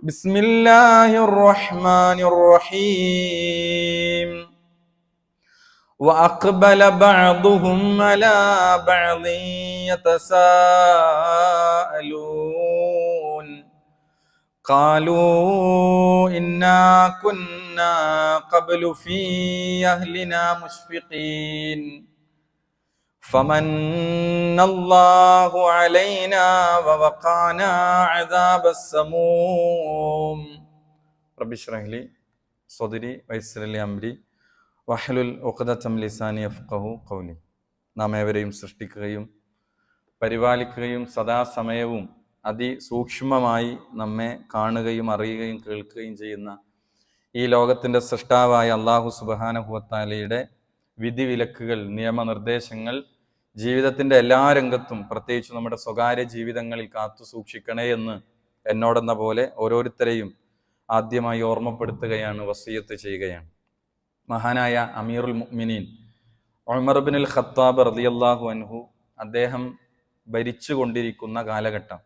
ബിസ്മില്ലാഹിർ റഹ്മാനിർ റഹീം. وأقبل بعضهم على بعض يتساءلون قالوا إنا كنا قبل في أهلنا مشفقين فمن الله علينا ووقانا عذاب السموم رب اشرح لي صدري ويسر لي أمري വഹ്ലുൽ ഉഖ്ദതം ലിസാനി യഫ്ഖഹു ഖൗലി. നാം ഏവരെയും സൃഷ്ടിക്കുകയും പരിപാലിക്കുകയും സദാസമയവും അതിസൂക്ഷ്മമായി നമ്മെ കാണുകയും അറിയുകയും കേൾക്കുകയും ചെയ്യുന്ന ഈ ലോകത്തിൻ്റെ സൃഷ്ടാവായ അല്ലാഹു സുബ്ഹാനഹു വ തആലയുടെ വിധിവിലക്കുകൾ, നിയമനിർദ്ദേശങ്ങൾ ജീവിതത്തിൻ്റെ എല്ലാ രംഗത്തും, പ്രത്യേകിച്ച് നമ്മുടെ സ്വകാര്യ ജീവിതങ്ങളിൽ കാത്തു സൂക്ഷിക്കണേ എന്ന് എന്നോടെന്ന പോലെ ഓരോരുത്തരെയും ആദ്യമായി ഓർമ്മപ്പെടുത്തുകയാണ്, വസിയത്ത് ചെയ്യുകയാണ്. മഹാനായ അമീറുൽ മുഅ്മിനീൻ ഉമർ ഇബ്നുൽ ഖത്താബ് റളിയല്ലാഹു അൻഹു അദ്ദേഹം ഭരിച്ചുകൊണ്ടിരിക്കുന്ന കാലഘട്ടം,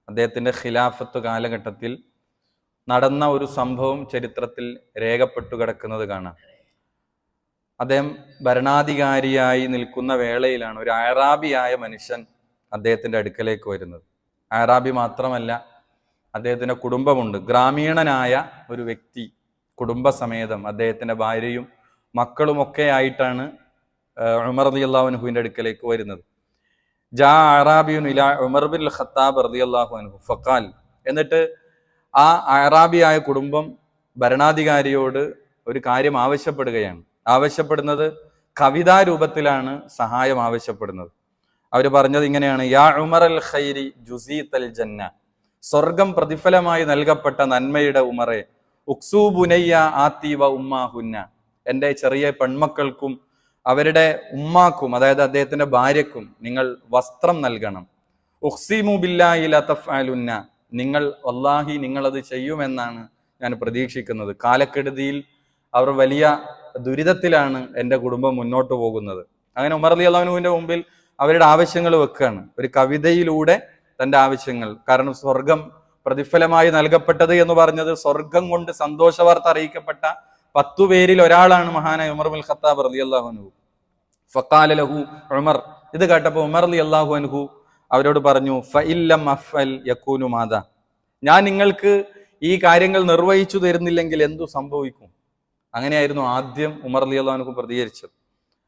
അദ്ദേഹത്തിൻ്റെ ഖിലാഫത്ത് കാലഘട്ടത്തിൽ നടന്ന ഒരു സംഭവം ചരിത്രത്തിൽ രേഖപ്പെട്ടു കിടക്കുന്നത് കാണാം. അദ്ദേഹം ഭരണാധികാരിയായി നിൽക്കുന്ന വേളയിലാണ് ഒരു അറാബിയായ മനുഷ്യൻ അദ്ദേഹത്തിൻ്റെ അടുക്കലേക്ക് വരുന്നത്. അറാബി മാത്രമല്ല, അദ്ദേഹത്തിൻ്റെ കുടുംബമുണ്ട്. ഗ്രാമീണനായ ഒരു വ്യക്തി കുടുംബസമേതം അദ്ദേഹത്തിൻ്റെ ഭാര്യയും മക്കളുമൊക്കെ ആയിട്ടാണ് ഉമർ റളിയല്ലാഹു അൻഹുവിൻ്റെ അടുക്കലേക്ക് വരുന്നത്. ജാ അറാബിയുൻ ഇലാ ഉമർ ഇബ്നുൽ ഖത്താബ് റളിയല്ലാഹു അൻഹു ഫഖാൽ. എന്നിട്ട് ആ അറാബിയായ കുടുംബം ഭരണാധികാരിയോട് ഒരു കാര്യം ആവശ്യപ്പെടുന്നത് കവിതാ രൂപത്തിലാണ് സഹായം ആവശ്യപ്പെടുന്നത്. അവർ പറഞ്ഞത് ഇങ്ങനെയാണ്: യാ ഉമർ അൽ ഖൈരി ജുസീതൽ ജന്ന, സ്വർഗം പ്രതിഫലമായി നൽകപ്പെട്ട നന്മയുടെ ഉമറെ, ഉക്സൂബുനയ്യ ആത്തി വ ഉമ്മാഹുന്ന, എൻ്റെ ചെറിയ പെൺമക്കൾക്കും അവരുടെ ഉമ്മാക്കും, അതായത് അദ്ദേഹത്തിൻ്റെ ഭാര്യക്കും നിങ്ങൾ വസ്ത്രം നൽകണം. ഉഖ്സിമു ബില്ലാഹി ല തഫ്അലുന്ന, നിങ്ങൾ വല്ലാഹി നിങ്ങളത് ചെയ്യുമെന്നാണ് ഞാൻ പ്രതീക്ഷിക്കുന്നത്. കാലക്കെടുതിയിൽ അവർ വലിയ ദുരിതത്തിലാണ് എൻ്റെ കുടുംബം മുന്നോട്ട് പോകുന്നത്. അങ്ങനെ ഉമർ റളിയല്ലാഹു അൻഹുവിൻ്റെ മുമ്പിൽ അവരുടെ ആവശ്യങ്ങൾ വെക്കുകയാണ്, ഒരു കവിതയിലൂടെ തൻ്റെ ആവശ്യങ്ങൾ. കാരണം സ്വർഗം പ്രതിഫലമായി നൽകപ്പെട്ടത് എന്ന് പറഞ്ഞത് സ്വർഗം കൊണ്ട് സന്തോഷവാർത്ത അറിയിക്കപ്പെട്ട 10 പേരിൽ ഒരാളാണ് മഹാനായ ഉമർ ഇബ്നുൽ ഖത്താബ് റളിയല്ലാഹു അൻഹു. ഫഖാല ലഹു ഉമർ, ഇത് കേട്ടപ്പോൾ ഉമർ റളിയല്ലാഹു അൻഹു അവരോട് പറഞ്ഞു: ഫഇല്ലം അഫ്അൽ യകൂനു മാദാ, ഞാൻ നിങ്ങൾക്ക് ഈ കാര്യങ്ങൾ നിർവഹിച്ചു തരുന്നില്ലെങ്കിൽ എന്തു സംഭവിക്കും? അങ്ങനെയായിരുന്നു ആദ്യം ഉമർ റളിയല്ലാഹു അൻഹു പ്രതികരിച്ചത്.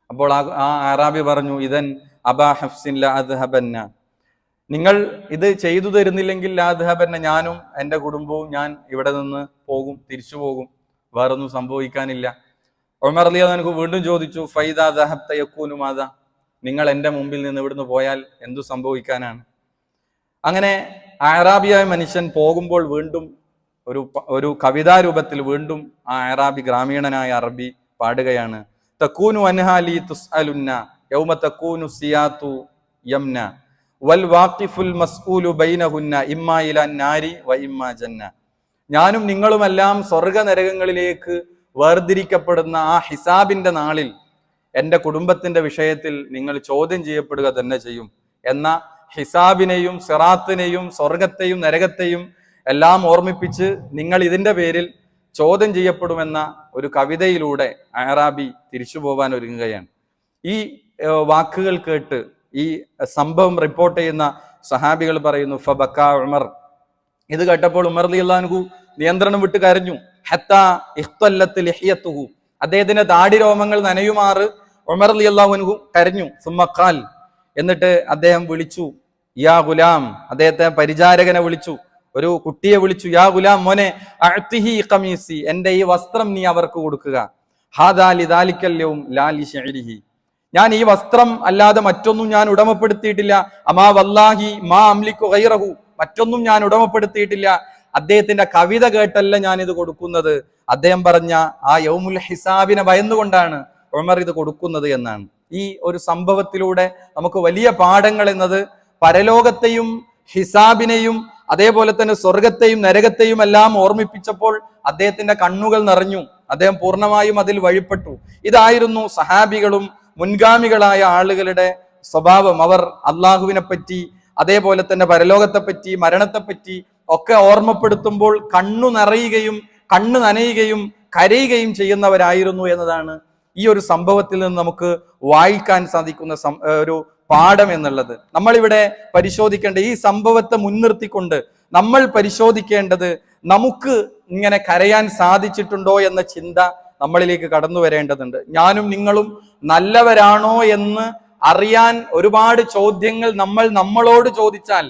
അപ്പോൾ ആ അറാബി പറഞ്ഞു: ഇദൻ അബാ ഹഫ്സിൻ ലാ അദ്ഹബന്ന, നിങ്ങൾ ഇത് ചെയ്തു തരുന്നില്ലെങ്കിൽ ലാദ്ഹബന്ന, ഞാനും എൻ്റെ കുടുംബവും ഞാൻ ഇവിടെ നിന്ന് പോകും, തിരിച്ചു പോകും, വേറൊന്നും സംഭവിക്കാനില്ല. ഉമർ റളിയല്ലാഹു അൻഹു വീണ്ടും ചോദിച്ചു: ഫൈദാ ദഹബ്ത യകൂനു മാദാ, നിങ്ങൾ എൻ്റെ മുമ്പിൽ നിന്ന് ഇവിടുന്ന് പോയാൽ എന്തു സംഭവിക്കാനാണ്? അങ്ങനെ അറാബിയായ മനുഷ്യൻ പോകുമ്പോൾ വീണ്ടും ഒരു കവിതാ രൂപത്തിൽ വീണ്ടും ആ അറാബി, ഗ്രാമീണനായ അറബി പാടുകയാണ്: തകൂനു അൻഹാലി തുസ്അലുന്ന യൗമ തകൂനു സിയാതു യംന വൽ വാഖിഫുൽ മസ്ഊലു ബൈനഹുന്ന ഇമ്മാ ഇലാ നാരി വ ഇമ്മാ ജന്ന. ഞാനും നിങ്ങളുമെല്ലാം സ്വർഗ നരകങ്ങളിലേക്ക് വേർതിരിക്കപ്പെടുന്ന ആ ഹിസാബിന്റെ നാളിൽ എൻ്റെ കുടുംബത്തിന്റെ വിഷയത്തിൽ നിങ്ങൾ ചോദ്യം ചെയ്യപ്പെടുക തന്നെ ചെയ്യും എന്ന ഹിസാബിനെയും സിറാത്തിനെയും സ്വർഗത്തെയും നരകത്തെയും എല്ലാം ഓർമ്മിപ്പിച്ച് നിങ്ങൾ ഇതിന്റെ പേരിൽ ചോദ്യം ചെയ്യപ്പെടുമെന്ന ഒരു കവിതയിലൂടെ അറാബി തിരിച്ചു പോകാൻ ഒരുങ്ങുകയാണ്. ഈ വാക്കുകൾ കേട്ട് ഈ സംഭവം റിപ്പോർട്ട് ചെയ്യുന്ന സഹാബികൾ പറയുന്നു: ഫബക്കാ ഉമർ, ഇത് കേട്ടപ്പോൾ ഉമർ റളിയല്ലാഹു അൻഹു നിയന്ത്രണം വിട്ട് കരഞ്ഞു. ഹത്താ ഇഖ്തല്ലത്ത് ലിഹിയത്തുഹു, അദ്ദേഹത്തിന്റെ താടി രോമങ്ങൾ നനയുമാറ് ഉമർ റളിയല്ലാഹു അൻഹു കരഞ്ഞു. സുമ്മ ഖാൽ, എന്നിട്ട് അദ്ദേഹം വിളിച്ചു: യാ ഗുലാം, അദ്ദേഹത്തെ പരിചാരകനെ വിളിച്ചു, ഒരു കുട്ടിയെ വിളിച്ചു. യാ ഗുലാം, മോനെ, അഅ്തിഹി ഖമീസി, എൻ്റെ ഈ വസ്ത്രം നീ അവർക്ക് കൊടുക്കുക. ഹാദാ ലിദാലിക്കൽ യൗം ലാ ലിശഇരിഹി, ഞാൻ ഈ വസ്ത്രം അല്ലാതെ മറ്റൊന്നും ഞാൻ ഉടമപ്പെടുത്തിയിട്ടില്ല. അമാ വല്ലാഹി മാ അംലിക്കു ഗൈറഹു, മറ്റൊന്നും ഞാൻ ഉടമപ്പെടുത്തിയിട്ടില്ല. അദ്ദേഹത്തിന്റെ കവിത കേട്ടല്ല ഞാൻ ഇത് കൊടുക്കുന്നത്, അദ്ദേഹം പറഞ്ഞ ആ യൗമുൽ ഹിസാബിനെ ഭയന്നുകൊണ്ടാണ് ഉമർ ഇത് കൊടുക്കുന്നത് എന്നാണ്. ഈ ഒരു സംഭവത്തിലൂടെ നമുക്ക് വലിയ പാഠങ്ങൾ എന്നത് പരലോകത്തെയും ഹിസാബിനെയും അതേപോലെ തന്നെ സ്വർഗത്തെയും നരകത്തെയും എല്ലാം ഓർമ്മിപ്പിച്ചപ്പോൾ അദ്ദേഹത്തിന്റെ കണ്ണുകൾ നിറഞ്ഞു, അദ്ദേഹം പൂർണ്ണമായും അതിൽ വഴിപ്പെട്ടു. ഇതായിരുന്നു സഹാബികളും മുൻഗാമികളായ ആളുകളുടെ സ്വഭാവം. അവർ അള്ളാഹുവിനെ പറ്റി, അതേപോലെ തന്നെ പരലോകത്തെപ്പറ്റി, മരണത്തെപ്പറ്റി ഒക്കെ ഓർമ്മപ്പെടുത്തുമ്പോൾ കണ്ണു നിറയുകയും കണ്ണു നനയുകയും കരയുകയും ചെയ്യുന്നവരായിരുന്നു എന്നതാണ് ഈ ഒരു സംഭവത്തിൽ നിന്ന് നമുക്ക് വായിക്കാൻ സാധിക്കുന്ന ഒരു പാഠം എന്നുള്ളത്. നമ്മളിവിടെ പരിശോധിക്കേണ്ട ഈ സംഭവത്തെ മുൻനിർത്തിക്കൊണ്ട് നമ്മൾ പരിശോധിക്കേണ്ടത് നമുക്ക് ഇങ്ങനെ കരയാൻ സാധിച്ചിട്ടുണ്ടോ എന്ന ചിന്ത നമ്മളിലേക്ക് കടന്നു വരേണ്ടതുണ്ട്. ഞാനും നിങ്ങളും നല്ലവരാണോ എന്ന് അറിയാൻ ഒരുപാട് ചോദ്യങ്ങൾ നമ്മളോട് ചോദിച്ചാൽ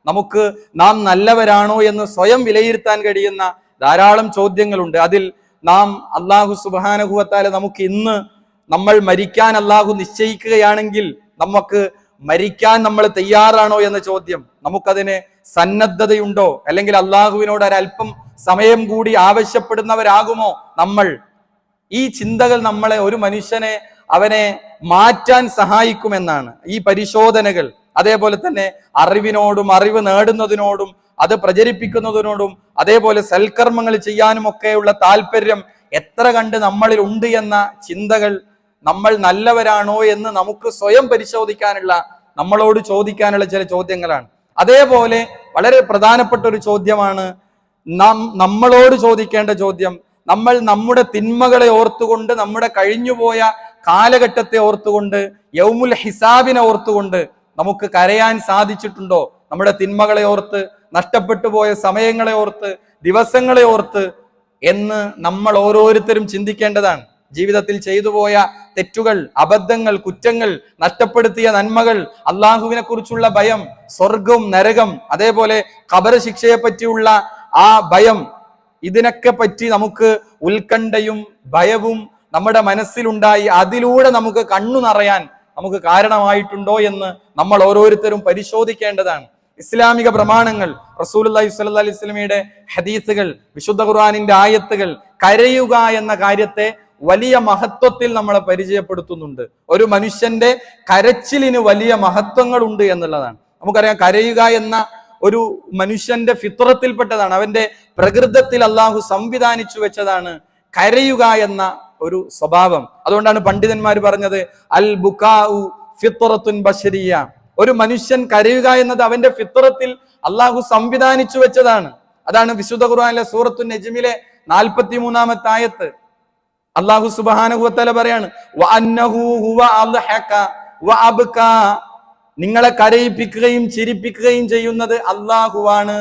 നമുക്ക് നാം നല്ലവരാണോ എന്ന് സ്വയം വിലയിരുത്താൻ കഴിയുന്ന ധാരാളം ചോദ്യങ്ങളുണ്ട്. അതിൽ നാം അല്ലാഹു സുബ്ഹാനഹു വ തആല നമുക്ക് ഇന്ന് നമ്മൾ മരിക്കാൻ അല്ലാഹു നിശ്ചയിക്കുകയാണെങ്കിൽ നമുക്ക് മരിക്കാൻ നമ്മൾ തയ്യാറാണോ എന്ന ചോദ്യം, നമുക്കതിന് സന്നദ്ധതയുണ്ടോ, അല്ലെങ്കിൽ അള്ളാഹുവിനോട് ഒരല്പം സമയം കൂടി ആവശ്യപ്പെടുന്നവരാകുമോ നമ്മൾ? ഈ ചിന്തകൾ നമ്മളെ, ഒരു മനുഷ്യനെ, അവനെ മാറ്റാൻ സഹായിക്കുമെന്നാണ് ഈ പരിശോധനകൾ. അതേപോലെ തന്നെ അറിവിനോടും അറിവ് നേടുന്നതിനോടും അത് പ്രചരിപ്പിക്കുന്നതിനോടും അതേപോലെ സൽക്കർമ്മങ്ങൾ ചെയ്യാനും ഒക്കെയുള്ള താല്പര്യം എത്ര കണ്ട് നമ്മളിൽ ഉണ്ട് എന്ന ചിന്തകൾ നമ്മൾ നല്ലവരാണോ എന്ന് നമുക്ക് സ്വയം പരിശോധിക്കാനുള്ള, നമ്മളോട് ചോദിക്കാനുള്ള ചില ചോദ്യങ്ങളാണ്. അതേപോലെ വളരെ പ്രധാനപ്പെട്ട ഒരു ചോദ്യമാണ് നമ്മളോട് ചോദിക്കേണ്ട ചോദ്യം. നമ്മൾ നമ്മുടെ തിന്മകളെ ഓർത്തുകൊണ്ട്, നമ്മുടെ കഴിഞ്ഞുപോയ കാലഘട്ടത്തെ ഓർത്തുകൊണ്ട്, യൗമുൽ ഹിസാബിനെ ഓർത്തുകൊണ്ട് നമുക്ക് കരയാൻ സാധിച്ചിട്ടുണ്ടോ? നമ്മുടെ തിന്മകളെ ഓർത്ത്, നഷ്ടപ്പെട്ടു പോയ സമയങ്ങളെ ഓർത്ത്, ദിവസങ്ങളെ ഓർത്ത് എന്ന് നമ്മൾ ഓരോരുത്തരും ചിന്തിക്കേണ്ടതാണ്. ജീവിതത്തിൽ ചെയ്തു പോയ തെറ്റുകൾ, അബദ്ധങ്ങൾ, കുറ്റങ്ങൾ, നഷ്ടപ്പെടുത്തിയ നന്മകൾ, അള്ളാഹുവിനെ കുറിച്ചുള്ള ഭയം, സ്വർഗം, നരകം, അതേപോലെ ഖബർ ശിക്ഷയെ പറ്റിയുള്ള ആ ഭയം, ഇതിനൊക്കെ പറ്റി നമുക്ക് ഉത്കണ്ഠയും ഭയവും നമ്മുടെ മനസ്സിലുണ്ടായി അതിലൂടെ നമുക്ക് കണ്ണു നിറയാൻ നമുക്ക് കാരണമായിട്ടുണ്ടോ എന്ന് നമ്മൾ ഓരോരുത്തരും പരിശോധിക്കേണ്ടതാണ്. ഇസ്ലാമിക പ്രമാണങ്ങൾ, റസൂലുള്ളാഹി സ്വല്ലല്ലാഹി അലൈഹി വസല്ലമയുടെ ഹദീസുകൾ, വിശുദ്ധ ഖുർആനിന്റെ ആയത്തുകൾ കരയുക എന്ന കാര്യത്തെ വലിയ മഹത്വത്തിൽ നമ്മളെ പരിചയപ്പെടുത്തുന്നുണ്ട്. ഒരു മനുഷ്യന്റെ കരച്ചിലിന് വലിയ മഹത്വങ്ങൾ ഉണ്ട് എന്നുള്ളതാണ്. നമുക്കറിയാം, കരയുക എന്ന ഒരു മനുഷ്യന്റെ ഫിത്രത്തിൽപ്പെട്ടതാണ്, അവന്റെ പ്രകൃതത്തിൽ അള്ളാഹു സംവിധാനിച്ചു വെച്ചതാണ് കരയുക എന്ന ഒരു സ്വഭാവം. അതുകൊണ്ടാണ് പണ്ഡിതന്മാർ പറഞ്ഞത് അൽ ബുകാഉ ഫിത്രത്തുൻ ബശരിയ. ഒരു മനുഷ്യൻ കരയുക എന്നത് അവന്റെ ഫിത്രത്തിൽ അള്ളാഹു സംവിധാനിച്ചു വെച്ചതാണ്. അതാണ് വിശുദ്ധ ഖുർആനിലെ സൂറത്തുൻ നജ്മിലെ 43-ാമത്തെ ആയത്ത്. അല്ലാഹു സുബ്ഹാനഹു വ തആല പറയാണ് വഅന്നഹു ഹുവ അൽഹക വഅബ്ക. നിങ്ങളെ കരയിപ്പിക്കുകയും ചിരിപ്പിക്കുകയും ചെയ്യുന്നത് അല്ലാഹുവാണ്.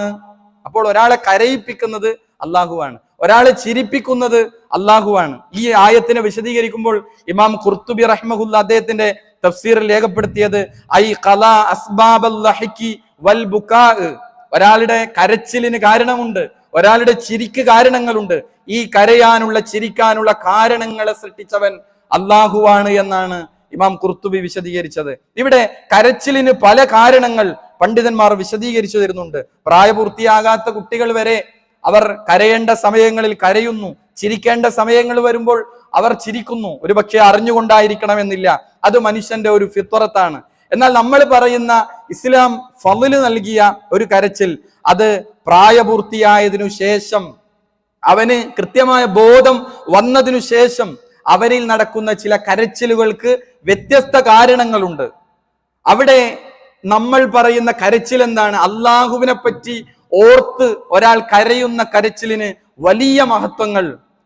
അപ്പോൾ ഒരാളെ കരയിപ്പിക്കുന്നത് അല്ലാഹുവാണ്, ഒരാളെ ചിരിപ്പിക്കുന്നത് അല്ലാഹുവാണ്. ഈ ആയത്തിനെ വിശദീകരിക്കുമ്പോൾ ഇമാം ഖുർത്തുബി റഹ്മഹുല്ല അദ്ദേഹത്തിന്റെ തഫ്സീറിൽ രേഖപ്പെടുത്തിയത് ഐ ഖലാ അസ്ബാബൽ ലഹ്കി വൽ ബുകാ. ഒരാളുടെ കരച്ചിലിന് കാരണമുണ്ട്, ഒരാളുടെ ചിരിക്ക് കാരണങ്ങളുണ്ട്. ഈ കരയാനുള്ള, ചിരിക്കാനുള്ള കാരണങ്ങളെ സൃഷ്ടിച്ചവൻ അല്ലാഹുവാണ് എന്നാണ് ഇമാം ഖുർത്തുബി വിശദീകരിച്ചത്. ഇവിടെ കരച്ചിലിന് പല കാരണങ്ങൾ പണ്ഡിതന്മാർ വിശദീകരിച്ചു തരുന്നുണ്ട്. പ്രായപൂർത്തിയാകാത്ത കുട്ടികൾ വരെ അവർ കരയേണ്ട സമയങ്ങളിൽ കരയുന്നു, ചിരിക്കേണ്ട സമയങ്ങൾ വരുമ്പോൾ അവർ ചിരിക്കുന്നു. ഒരുപക്ഷെ അറിഞ്ഞുകൊണ്ടായിരിക്കണമെന്നില്ല, അത് മനുഷ്യന്റെ ഒരു ഫിത്രത്താണ്. എന്നാൽ നമ്മൾ പറയുന്ന ഇസ്ലാം ഫള് നൽകിയ ഒരു കരച്ചിൽ, അത് പ്രായപൂർത്തിയായതിനു ശേഷം, അവന് കൃത്യമായ ബോധം വന്നതിനു ശേഷം അവനിൽ നടക്കുന്ന ചില കരച്ചിലുകൾക്ക് വ്യത്യസ്ത കാരണങ്ങളുണ്ട്. അവിടെ നമ്മൾ പറയുന്ന കരച്ചിൽ എന്താണ്? അള്ളാഹുവിനെ പറ്റി ഓർത്ത് ഒരാൾ കരയുന്ന കരച്ചിലിന് വലിയ മഹത്വങ്ങൾ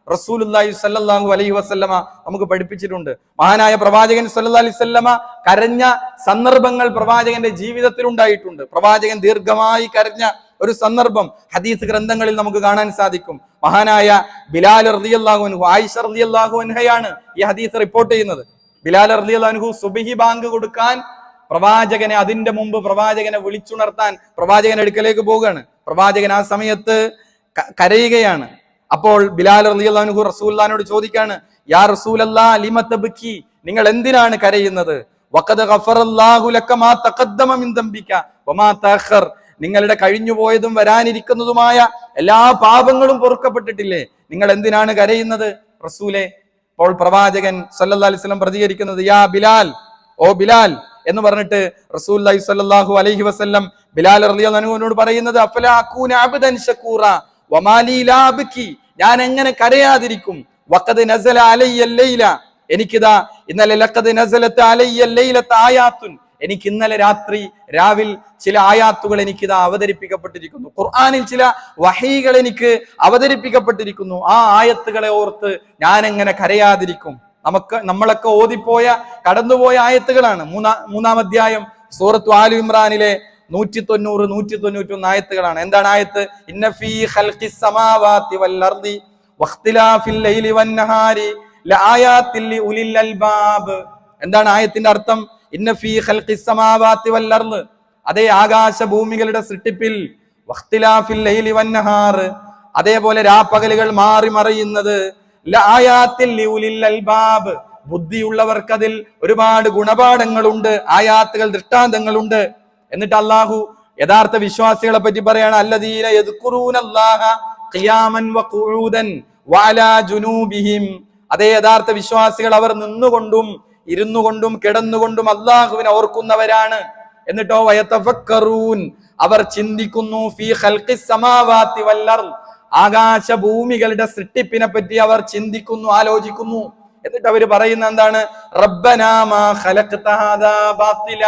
റസൂലുള്ളാഹി സ്വല്ലല്ലാഹു അലൈഹി വസല്ലമ നമുക്ക് പഠിപ്പിച്ചിട്ടുണ്ട്. മഹാനായ പ്രവാചകൻ സ്വല്ലല്ലാഹു അലൈഹി വസല്ലമ കരഞ്ഞ സന്ദർഭങ്ങൾ പ്രവാചകന്റെ ജീവിതത്തിൽ ഉണ്ടായിട്ടുണ്ട്. പ്രവാചകൻ ദീർഘമായി കരഞ്ഞ ഒരു സന്ദർഭം ഹദീസ് ഗ്രന്ഥങ്ങളിൽ നമുക്ക് കാണാൻ സാധിക്കും. മഹാനായ ബിലാൽ റളിയല്ലാഹു അൻഹു, ആയിഷ റളിയല്ലാഹു അൻഹയാണ് ഈ ഹദീസ് റിപ്പോർട്ട് ചെയ്യുന്നത്. ബിലാൽ റളിയല്ലാഹു അൻഹു സുബ്ഹി ബാങ്ക് കൊടുക്കാൻ പ്രവാചകനെ, അതിന്റെ മുമ്പ് പ്രവാചകനെ വിളിച്ചുണർത്താൻ പ്രവാചകൻ അടുക്കലേക്ക് പോവുകയാണ്. പ്രവാചകൻ ആ സമയത്ത് കരയുകയാണ്. അപ്പോൾ ബിലാൽ റളിയല്ലാഹു അൻഹു റസൂലുള്ളാഹിനോട് ചോദിക്കാണ്, യാ റസൂലല്ലാഹ് ലിമ തബ്കി, നിങ്ങൾ എന്തിനാണ് കരയുന്നത്? വഖദ് ഗഫറല്ലാഹു ലക മാ തഖദ്ദമ മിൻ ദംബിക വമാ തഅഖർ, നിങ്ങളുടെ കഴിഞ്ഞുപോയതും വരാനിരിക്കുന്നതുമായ എല്ലാ പാപങ്ങളും പൊറുക്കപ്പെട്ടിട്ടില്ലേ, നിങ്ങൾ എന്തിനാണ് കരയുന്നത് റസൂലേ? അപ്പോൾ പ്രവാചകൻ സല്ലല്ലാഹു അലൈഹി വസല്ലം പ്രതികരിക്കുന്നത് യാ ബിലാൽ, ഓ ബിലാൽ എന്ന് പറഞ്ഞിട്ട് റസൂലുള്ളാഹി സ്വല്ലല്ലാഹു അലൈഹി വസല്ലം ബിലാൽ റളിയല്ലാഹു അൻഹുവിനോട് പറയുന്നത് അഫലാ അകൂന അബ്ദൻ ശകൂറ വമാ ലീ ലാ അബ്കി, ഞാൻ എങ്ങനെ കരയാതിരിക്കും? വഖദ് നസല അലയ്യ ലൈല, എനിക്കിതാ ഇന്നലെ ലഖദ് നസലത അലയ്യ ലൈലത ആയാത്തുൻ, എനിക്ക് ഇന്നലെ രാവിൽ ചില ആയാത്തുകൾ എനിക്കിതാ അവതരിപ്പിക്കപ്പെട്ടിരിക്കുന്നു. ഖുർആനിൽ ചില വഹീകൾ എനിക്ക് അവതരിപ്പിക്കപ്പെട്ടിരിക്കുന്നു. ആ ആയത്തുകളെ ഓർത്ത് ഞാൻ എങ്ങനെ കരയാതിരിക്കും? നമ്മളൊക്കെ ഓതിപ്പോയ കടന്നുപോയ ആയത്തുകളാണ്. മൂന്നാം അധ്യായം സൂറത്ത് ആലു ഇമ്രാനിലെ 190, 191 ആയത്തുകളാണ്. എന്താണ് ആയത്ത്? ഇന്ന ഫീ ഖൽഖിസ് സമാവാതി വൽ അർദി വഖ്തിലാഫിൽ ലൈലി വന്നഹാരി ലആയാതിൽ ലിഉലിൽ അൽബാബ്. എന്താണ് ആയത്തിന്റെ അർത്ഥം? ഇന്ന ഫീ ഖൽഖിസ് സമാവാതി വൽ അർദ്, അതേ ആകാശ ഭൂമികളുടെ സൃഷ്ടിപ്പിൽ, വഖ്തിലാഫിൽ ലൈലി വന്നഹാർ, അതേപോലെ രാപ്പകലുകൾ മാറി മറയുന്നത്, ലആയാതിൽ ലിഉലിൽ അൽബാബ്, ബുദ്ധിയുള്ളവർക്ക് അതിൽ ഒരുപാട് ഗുണപാഠങ്ങളുണ്ട്, ആയാത്തുകൾ, ദൃഷ്ടാന്തങ്ങളുണ്ട്. എന്നിട്ട് അല്ലാഹു യഥാർത്ഥ വിശ്വാസികളെ പറ്റി പറയാണ്, അല്ലദീന യദ്കുറൂനല്ലാഹ ഖിയാമൻ വഖുഊദൻ വഅലാ ജുനൂബിഹിം. അതേ യഥാർത്ഥ വിശ്വാസികൾ അവർ നിന്നുകൊണ്ടും ഇരുന്നുകൊണ്ടും കിടന്നുകൊണ്ടും അല്ലാഹുവിനെ ഓർക്കുന്നവരാണ്. എന്നിട്ടോ വയതഫക്കറൂൻ, അവർ ചിന്തിക്കുന്നു, ഫീ ഖൽഖിസ് സമാവാതി വൽ അർദ്, ആകാശ ഭൂമികളുടെ സൃഷ്ടിപ്പിനെ പറ്റി അവർ ചിന്തിക്കുന്നു, ആലോചിക്കുന്നു. എന്നിട്ട് അവർ പറയുന്ന എന്താണ്? റബ്ബനാ മാ ഖലഖ്ത ഹാദാ ബാത്തില.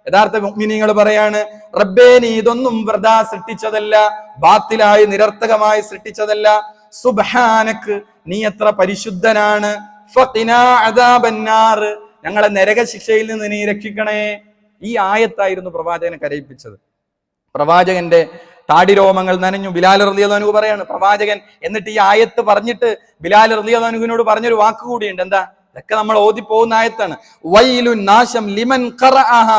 യഥാർത്ഥ മുഅ്മിനീങ്ങൾ പറയാണ്, റബ്ബേ നീ ഇതൊന്നും വൃഥാ സൃഷ്ടിച്ചതല്ല, ബാത്തിലായി നിരർത്ഥകമായി സൃഷ്ടിച്ചതല്ല. സുബ്ഹാനക്, നീ എത്ര പരിശുദ്ധനാണ്. ഫഖിനാ അദാബന്നാർ, ഞങ്ങളെ നരക ശിക്ഷയിൽ നിന്ന് നീ രക്ഷിക്കണേ. ഈ ആയത്തായിരുന്നു പ്രവാചകനെ കരയിപ്പിച്ചത്. പ്രവാചകന്റെ താടിരോമങ്ങൾ നനഞ്ഞു. ബിലാൽ റളിയല്ലാഹു അൻഹു പറയാണ്, പ്രവാചകൻ എന്നിട്ട് ഈ ആയത്ത് പറഞ്ഞിട്ട് ബിലാൽ റളിയല്ലാഹു അൻഹുവിനോട് പറഞ്ഞൊരു വാക്ക് കൂടിയുണ്ട്. എന്താ? ഇതൊക്കെ നമ്മൾ ഓതി പോകുന്ന ആയത്താണ്. വൈലുൻ, നാശം, ലിമൻ ഖറഅഹ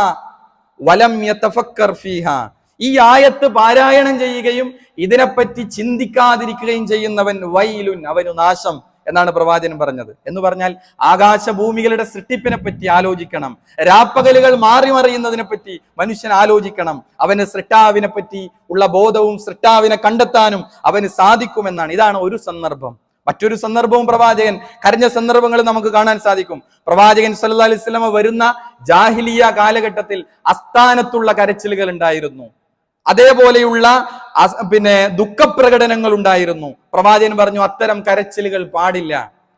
വലം യതഫക്കർ ഫീഹാ. ഈ ആയത്ത് പാരായണം ചെയ്യുകയും ഇതിനെപ്പറ്റി ചിന്തിക്കാതിരിക്കുകയും ചെയ്യുന്നവൻ വൈലുൻ, അവനു നാശം എന്നാണ് പ്രവാചകൻ പറഞ്ഞത്. എന്ന് പറഞ്ഞാൽ ആകാശ ഭൂമികളുടെ സൃഷ്ടിപ്പിനെ പറ്റി ആലോചിക്കണം, രാപ്പകലുകൾ മാറി മറിയുന്നതിനെ പറ്റി മനുഷ്യൻ ആലോചിക്കണം. അവന് സൃഷ്ടാവിനെ പറ്റി ഉള്ള ബോധവും സൃഷ്ടാവിനെ കണ്ടെത്താനും അവന് സാധിക്കുമെന്നാണ്. ഇതാണ് ഒരു സന്ദർഭം. മറ്റൊരു സന്ദർഭവും പ്രവാചകൻ കരഞ്ഞ സന്ദർഭങ്ങൾ നമുക്ക് കാണാൻ സാധിക്കും. പ്രവാചകൻ സല്ലല്ലാഹു അലൈഹി വസല്ലം വരുന്ന ജാഹിലിയ കാലഘട്ടത്തിൽ അസ്ഥാനത്തുള്ള കരച്ചിലുകൾ ഉണ്ടായിരുന്നു. അതേപോലെയുള്ള ദുഃഖപ്രകടനങ്ങൾ ഉണ്ടായിരുന്നു. പ്രവാചകൻ പറഞ്ഞു, അത്തരം കരച്ചിലുകൾ പാടില്ല.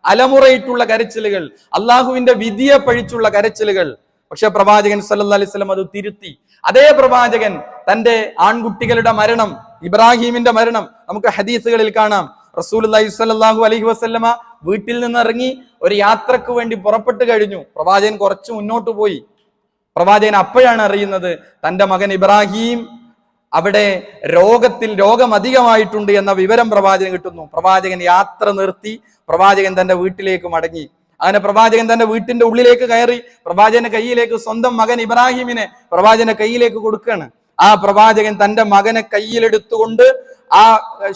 അലമുറയിട്ടുള്ള കരച്ചിലുകൾ, അള്ളാഹുവിന്റെ വിധിയെ പഴിച്ചുള്ള കരച്ചിലുകൾ. പക്ഷെ പ്രവാചകൻ സല്ലല്ലാഹു അലൈഹി വസല്ലം അത് തിരുത്തി. അതേ പ്രവാചകൻ തന്റെ ആൺകുട്ടികളുടെ മരണം, ഇബ്രാഹീമിന്റെ മരണം നമുക്ക് ഹദീസുകളിൽ കാണാം. റസൂലുള്ളാഹി സ്വല്ലല്ലാഹു അലൈഹി വസല്ലമ വീട്ടിൽ നിന്ന് ഇറങ്ങി ഒരു യാത്രക്ക് വേണ്ടി പുറപ്പെട്ടു കഴിഞ്ഞു. പ്രവാചകൻ കുറച്ച് മുന്നോട്ട് പോയി. പ്രവാചകൻ അപ്പോഴാണ് അറിയുന്നത് തന്റെ മകൻ ഇബ്രാഹീം അവിടെ രോഗം അധികമായിട്ടുണ്ട് എന്ന വിവരം പ്രവാചകൻ കിട്ടുന്നു. പ്രവാചകൻ യാത്ര നിർത്തി പ്രവാചകൻ തന്റെ വീട്ടിലേക്ക് മടങ്ങി. അങ്ങനെ പ്രവാചകൻ തന്റെ വീട്ടിന്റെ ഉള്ളിലേക്ക് കയറി പ്രവാചകന്റെ കയ്യിലേക്ക് സ്വന്തം മകൻ ഇബ്രാഹീമിനെ പ്രവാചകന്റെ കയ്യിലേക്ക് കൊടുക്കുകയാണ്. ആ പ്രവാചകൻ തന്റെ മകനെ കയ്യിലെടുത്തുകൊണ്ട് ആ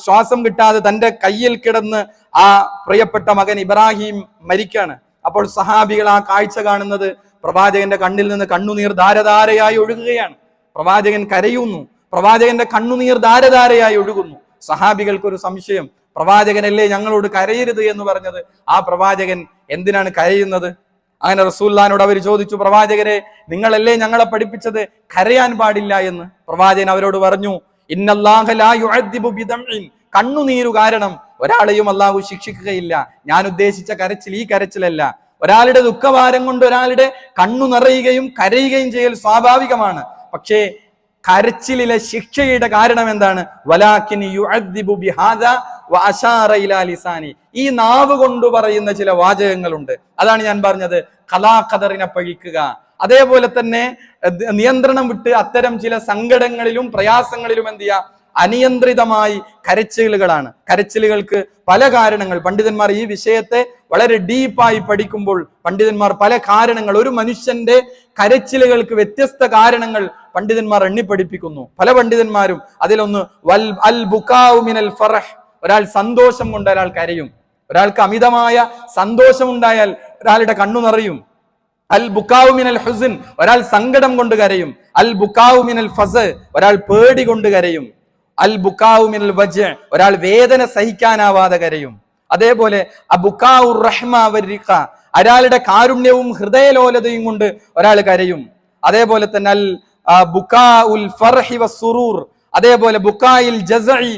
ശ്വാസം കിട്ടാതെ തന്റെ കയ്യിൽ കിടന്ന് ആ പ്രിയപ്പെട്ട മകൻ ഇബ്രാഹീം മരിക്കാണ്. അപ്പോൾ സഹാബികൾ ആ കാഴ്ച കാണുന്നത് പ്രവാചകന്റെ കണ്ണിൽ നിന്ന് കണ്ണുനീർ ധാരധാരയായി ഒഴുകുകയാണ്. പ്രവാചകൻ കരയുന്നു. പ്രവാചകന്റെ കണ്ണുനീർ ധാരധാരയായി ഒഴുകുന്നു. സഹാബികൾക്കൊരു സംശയം, പ്രവാചകനല്ലേ ഞങ്ങളോട് കരയരുത് എന്ന് പറഞ്ഞത്? ആ പ്രവാചകൻ എന്തിനാണ് കരയുന്നത്? അങ്ങനെ റസൂലുള്ളാഹിനോട് അവർ ചോദിച്ചു, പ്രവാചകരെ നിങ്ങളല്ലേ ഞങ്ങളെ പഠിപ്പിച്ചത് കരയാൻ പാടില്ല എന്ന്? പ്രവാചകൻ അവരോട് പറഞ്ഞു, ഇന്നല്ലാഹ ലാ യുഅദ്ദിബു ബിദംഇൻ, കണ്ണുനീരു കാരണം ഒരാളെയും അല്ലാഹു ശിക്ഷിക്കുകയില്ല. ഞാൻ ഉദ്ദേശിച്ച കരച്ചിൽ ഈ കരച്ചിലല്ല. ഒരാളുടെ ദുഃഖഭാരം കൊണ്ട് ഒരാളുടെ കണ്ണു നിറയുകയും കരയുകയും ചെയ്യൽ സ്വാഭാവികമാണ്. പക്ഷേ കരച്ചിലിലെ ശിക്ഷയുടെ കാരണം എന്താണ്? വലാകിൻ യുഅദ്ദിബു ബിഹാദാ വഅശാറ ഇലാ ലിസാനി, ഈ നാവ് കൊണ്ട് പറയുന്ന ചില വാചകങ്ങളുണ്ട്. അതാണ് ഞാൻ പറഞ്ഞത്, ഖലാ ഖദറിനെ പഴിക്കുക. അതേപോലെ തന്നെ നിയന്ത്രണം വിട്ട് അത്തരം ചില സങ്കടങ്ങളിലും പ്രയാസങ്ങളിലും എന്ത് ചെയ്യുക? അനിയന്ത്രിതമായി കരച്ചിലുകളാണ്. കരച്ചിലുകൾക്ക് പല കാരണങ്ങൾ. പണ്ഡിതന്മാർ ഈ വിഷയത്തെ വളരെ ഡീപ്പായി പഠിക്കുമ്പോൾ പണ്ഡിതന്മാർ പല കാരണങ്ങൾ, ഒരു മനുഷ്യന്റെ കരച്ചിലുകൾക്ക് വ്യത്യസ്ത കാരണങ്ങൾ പണ്ഡിതന്മാർ എണ്ണിപ്പഠിപ്പിക്കുന്നു. പല പണ്ഡിതന്മാരും അതിലൊന്ന് അൽ ബുകാഉ മിനൽ ഫറഹ്, ഒരാൾ സന്തോഷം കൊണ്ട് ഒരാൾ കരയും. ഒരാൾക്ക് അമിതമായ സന്തോഷം ഉണ്ടായാൽ ഒരാളുടെ കണ്ണു നിറയും. അൽ ബുകാഉ മിനൽ ഹുസ്ൻ, ഒരാൾ സങ്കടം കൊണ്ട് കരയും. അൽ ബുകാഉ മിനൽ ഫസ്, ഒരാൾ പേടി കൊണ്ട് കരയും. അൽ ബുകാഉ മിനൽ വജ്അ, ഒരാൾ വേദന സഹിക്കാനാവാതെ കരയും. അതേപോലെ അബുകാഉ റഹ്മ വരിഖ, ഒരാളുടെ കാരുണ്യവും ഹൃദയലോലതയും കൊണ്ട് ഒരാൾ കരയും. അതേപോലെ തന്നെ അൽ ബുകാഉൽ ഫർഹി വസ്സുറൂർ, അതേപോലെ ബുകായിൽ ജസഇ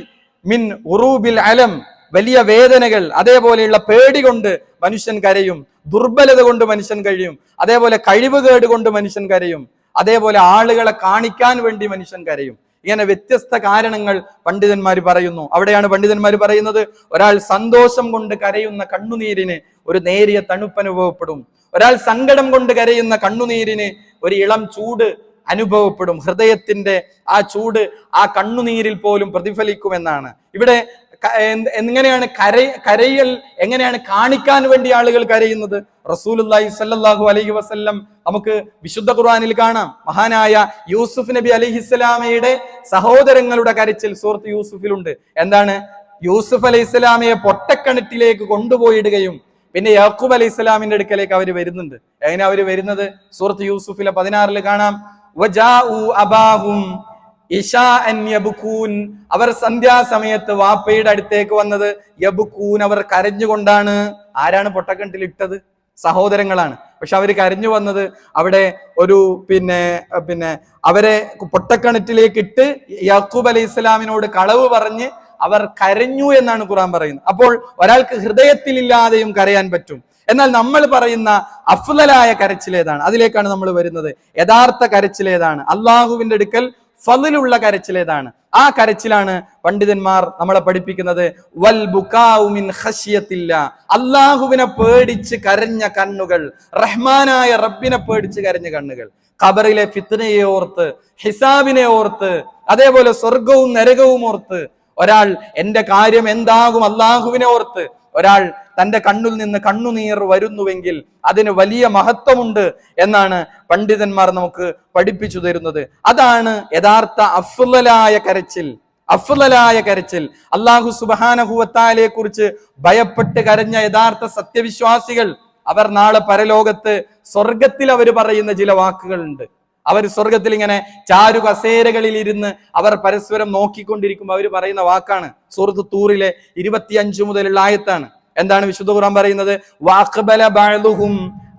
മിൻ ഉറൂബിൽ അലം, വലിയ വേദനകൾ, അതേപോലെയുള്ള പേടി കൊണ്ട് മനുഷ്യൻ കരയും. ദുർബലത കൊണ്ട് മനുഷ്യൻ കഴിയും. അതേപോലെ കഴിവുകേട് കൊണ്ട് മനുഷ്യൻ കരയും. അതേപോലെ ആളുകളെ കാണിക്കാൻ വേണ്ടി മനുഷ്യൻ കരയും. ഇങ്ങനെ വ്യത്യസ്ത കാരണങ്ങൾ പണ്ഡിതന്മാർ പറയുന്നു. അവിടെയാണ് പണ്ഡിതന്മാർ പറയുന്നത്, ഒരാൾ സന്തോഷം കൊണ്ട് കരയുന്ന കണ്ണുനീരിന് ഒരു നേരിയ തണുപ്പ് അനുഭവപ്പെടും, ഒരാൾ സങ്കടം കൊണ്ട് കരയുന്ന കണ്ണുനീരിന് ഒരു ഇളം ചൂട് അനുഭവപ്പെടും. ഹൃദയത്തിന്റെ ആ ചൂട് ആ കണ്ണുനീരിൽ പോലും പ്രതിഫലിക്കുമെന്നാണ്. ഇവിടെ എങ്ങനെയാണ് കരയൽ എങ്ങനെയാണ് കാണിക്കാൻ വേണ്ടി ആളുകൾ കരയുന്നത്? റസൂലുള്ളാഹി സ്വല്ലല്ലാഹു അലൈഹി വസല്ലം നമുക്ക് വിശുദ്ധ ഖുർആനിൽ കാണാം. മഹാനായ യൂസുഫ് നബി അലൈഹിസ്സലാമയുടെ സഹോദരങ്ങളുടെ കരച്ചിൽ സൂറത്ത് യൂസുഫിലുണ്ട്. എന്താണ്? യൂസുഫ് അലൈഹിസ്സലാമയെ പൊട്ടക്കിണറ്റിലേക്ക് കൊണ്ടുപോയിടുകയും പിന്നെ യാക്കൂബ് അലൈഹിസ്സലാമിന്റെ അടുക്കലേക്ക് അവർ വരുന്നുണ്ട്. എങ്ങനെ അവർ വരുന്നത്? സൂറത്ത് യൂസുഫിലെ 16 കാണാം. വജാഉ അബാഹും ഇശാഅൻ യബ്കൂൻ, അവർ സന്ധ്യാസമയത്ത് വാപ്പയുടെ അടുത്തേക്ക് വന്നത് യബ്കൂൻ, അവർ കരഞ്ഞുകൊണ്ടാണ്. ആരാണ് പൊട്ടക്കിണറ്റിൽ ഇട്ടത്? സഹോദരങ്ങളാണ്. പക്ഷെ അവർ കരഞ്ഞു വന്നത് അവിടെ ഒരു പിന്നെ അവരെ പൊട്ടക്കിണറ്റിലേക്ക് ഇട്ട് യാക്കൂബ് അലൈഹി ഇസ്ലാമിനോട് കളവ് പറഞ്ഞ് അവർ കരഞ്ഞു എന്നാണ് ഖുർആൻ പറയുന്നത്. അപ്പോൾ ഒരാൾക്ക് ഹൃദയത്തിലില്ലാതെയും കരയാൻ പറ്റും. എന്നാൽ നമ്മൾ പറയുന്ന അഫ്ളലായ കരച്ചിലേതാണ്? അതിലേക്കാണ് നമ്മൾ വരുന്നത്. യഥാർത്ഥ കരച്ചിലേതാണ്? അള്ളാഹുവിന്റെ അടുക്കൽ ഫളിലുള്ള കരച്ചിലേതാണ്? ആ കരച്ചിലാണ് പണ്ഡിതന്മാർ നമ്മളെ പഠിപ്പിക്കുന്നത്. വൽ ബുകാഉ മിൻ ഖശിയത്തില്ലാ, അള്ളാഹുവിനെ പേടിച്ച് കരഞ്ഞ കണ്ണുകൾ, റഹ്മാനായ റബ്ബിനെ പേടിച്ച് കരഞ്ഞ കണ്ണുകൾ. ഖബറിലെ ഫിത്നയെ ഓർത്ത്, ഹിസാബിനെ ഓർത്ത്, അതേപോലെ സ്വർഗവും നരകവും ഓർത്ത് ഒരാൾ എന്റെ കാര്യം എന്താകും അള്ളാഹുവിനെ ഓർത്ത് ഒരാൾ തന്റെ കണ്ണിൽ നിന്ന് കണ്ണുനീർ വരുന്നുവെങ്കിൽ അതിന് വലിയ മഹത്വമുണ്ട് എന്നാണ് പണ്ഡിതന്മാർ നമുക്ക് പഠിപ്പിച്ചു തരുന്നത്. അതാണ് യഥാർത്ഥ അഫ്ളലായ കരച്ചിൽ. അഫ്ളലായ കരച്ചിൽ അല്ലാഹു സുബ്ഹാനഹു വ തആലയെ കുറിച്ച് ഭയപ്പെട്ട് കരഞ്ഞ യഥാർത്ഥ സത്യവിശ്വാസികൾ, അവർ നാളെ പരലോകത്ത് സ്വർഗത്തിൽ അവർ പറയുന്ന ചില വാക്കുകളുണ്ട്. അവർ സ്വർഗത്തിൽ ഇങ്ങനെ ചാരു കസേരകളിൽ ഇരുന്ന് അവർ പരസ്പരം നോക്കിക്കൊണ്ടിരിക്കുമ്പോൾ അവർ പറയുന്ന വാക്കാണ്. സൂറത്ത് തൂറിലെ 25 മുതലുള്ള ആയത്താണ്. എന്താണ് വിശുദ്ധ ഖുർആൻ പറയുന്നത്? വഅഖബല ബഅദുഹും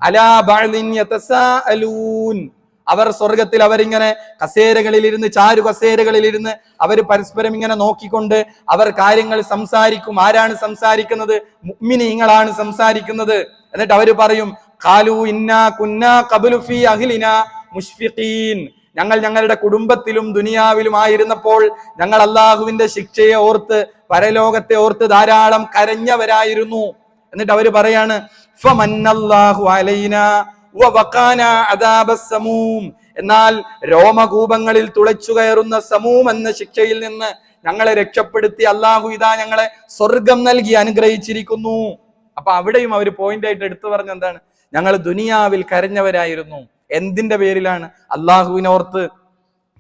അലാ ബഅദിൻ യതസാഅലൂൻ, അവർ സ്വർഗത്തിൽ അവരിങ്ങനെ കസേരകളിൽ ഇരുന്ന്, ചാരു കസേരകളിൽ ഇരുന്ന് അവർ പരസ്പരം ഇങ്ങനെ നോക്കിക്കൊണ്ട് അവർ കാര്യങ്ങൾ സംസാരിക്കും. ആരാണ് സംസാരിക്കുന്നത്? മുഅ്മിനീങ്ങളാണ് സംസാരിക്കുന്നത്. എന്നിട്ട് അവർ പറയും, ഖാലു ഇന്നാ കുന്നാ ഖബ്ലു ഫീ അഹ്ലിനാ മുഷ്ഫിഖീൻ, ഞങ്ങൾ ഞങ്ങളുടെ കുടുംബത്തിലും ദുനിയാവിലും ആയിരുന്നപ്പോൾ ഞങ്ങൾ അള്ളാഹുവിന്റെ ശിക്ഷയെ ഓർത്ത്, പരലോകത്തെ ഓർത്ത് ധാരാളം കരഞ്ഞവരായിരുന്നു. എന്നിട്ട് അവര് പറയാണ്, ഫമന്നല്ലാഹു അലൈനാ വവഖാനാ അദാബസ് സമൂം, എന്നാൽ രോമകൂപങ്ങളിൽ തുളച്ചു കയറുന്ന സമൂം എന്ന ശിക്ഷയിൽ നിന്ന് ഞങ്ങളെ രക്ഷപ്പെടുത്തി അള്ളാഹു ഇതാ ഞങ്ങളെ സ്വർഗം നൽകി അനുഗ്രഹിച്ചിരിക്കുന്നു. അപ്പൊ അവിടെയും അവർ പോയിന്റ് ആയിട്ട് എടുത്തു പറഞ്ഞ എന്താണ്? ഞങ്ങൾ ദുനിയാവിൽ കരഞ്ഞവരായിരുന്നു. എന്തിന്റെ പേരിലാണ്? അള്ളാഹുവിനെ ഓർത്ത്,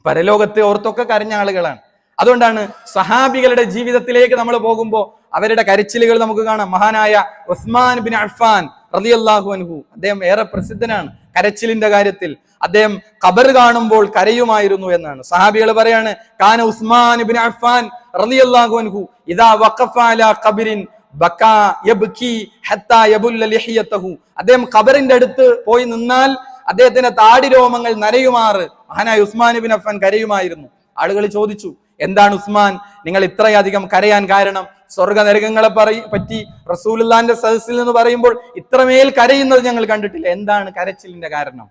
പരലോകത്തെ ഓർത്തൊക്കെ കരഞ്ഞ ആളുകളാണ്. അതുകൊണ്ടാണ് സഹാബികളുടെ ജീവിതത്തിലേക്ക് നമ്മൾ പോകുമ്പോൾ അവരുടെ കരച്ചിലുകൾ നമുക്ക് കാണാം. മഹാനായ ഉസ്മാൻ ബിൻ അഫ്ഫാൻ റളിയല്ലാഹു അൻഹു, അദ്ദേഹം ഏറെ പ്രസിദ്ധനാണ് കരച്ചിലിന്റെ കാര്യത്തിൽ. അദ്ദേഹം ഖബർ കാണുമ്പോൾ കരയുമായിരുന്നു എന്നാണ് സഹാബികൾ പറയാണ്. കാന ഉസ്മാൻ ബിൻ അഫ്ഫാൻ റളിയല്ലാഹു അൻഹു ഇദാ വഖഫ അലാ ഖബറിൻ ബകാ യബ്കി ഹത്താ യബുല്ല ലിഹിയതഹു, അദ്ദേഹം ഖബറിന്റെ അടുത്ത് പോയി നിന്നാൽ അദ്ദേഹത്തിന്റെ താടി രോമങ്ങൾ നരയുമാറ് മഹാനായ ഉസ്മാൻ ബിൻ അഫ്ഫാൻ കരയുമായിരുന്നു. ആളുകൾ ചോദിച്ചു, എന്താണ് ഉസ്മാൻ നിങ്ങൾ ഇത്രയധികം കരയാൻ കാരണം? സ്വർഗ നരകങ്ങളെ പറ്റി റസൂലുള്ളാഹിന്റെ സദസ്സിൽ നിന്ന് പറയുമ്പോൾ ഇത്രമേൽ കരയുന്നത് ഞങ്ങൾ കണ്ടിട്ടില്ല. എന്താണ് കരച്ചിലിന്റെ കാരണം?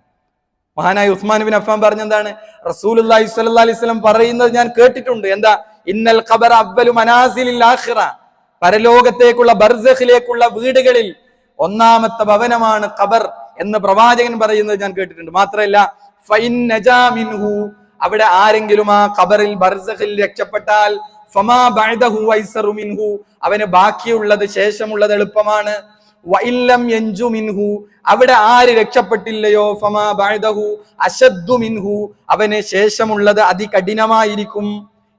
മഹാനായ ഉസ്മാൻ ബിൻ അഫ്ഫാൻ പറഞ്ഞെന്താണ്? റസൂലുള്ളാഹി സ്വല്ലല്ലാഹി അലൈഹി വസല്ലം പറയുന്നത് ഞാൻ കേട്ടിട്ടുണ്ട്. എന്താ? ഇന്നൽ ഖബറ അവ്വലു മനാസിലിൽ ആഖിറ, പരലോകത്തേക്കുള്ള ബർസഖിലേക്കുള്ള വീടുകളിൽ ഒന്നാമത്തെ ഭവനമാണ് ഖബർ എന്ന് പ്രവാചകൻ പറയുന്നത് ഞാൻ കേട്ടിട്ടുണ്ട്. മാത്രമല്ല ഫൈൻ നജാ മിൻഹു, അവിടെ ആരെങ്കിലും ആ ഖബറിൽ ബർസഖിൽ രക്ഷപ്പെട്ടാൽ ഫമാ ബഅദഹു ഐസറു മിൻഹു, അവന് ബാക്കിയുള്ളത് ശേഷമുള്ളത് എളുപ്പമാണ്. വഇല്ലം യൻജു മിൻഹു, അവിടെ ആര് രക്ഷപ്പെട്ടില്ലയോ ഫമാ ബഅദഹു അശദ്ദു മിൻഹു, അവന് ശേഷമുള്ളത് അതികഠിനമായിരിക്കും.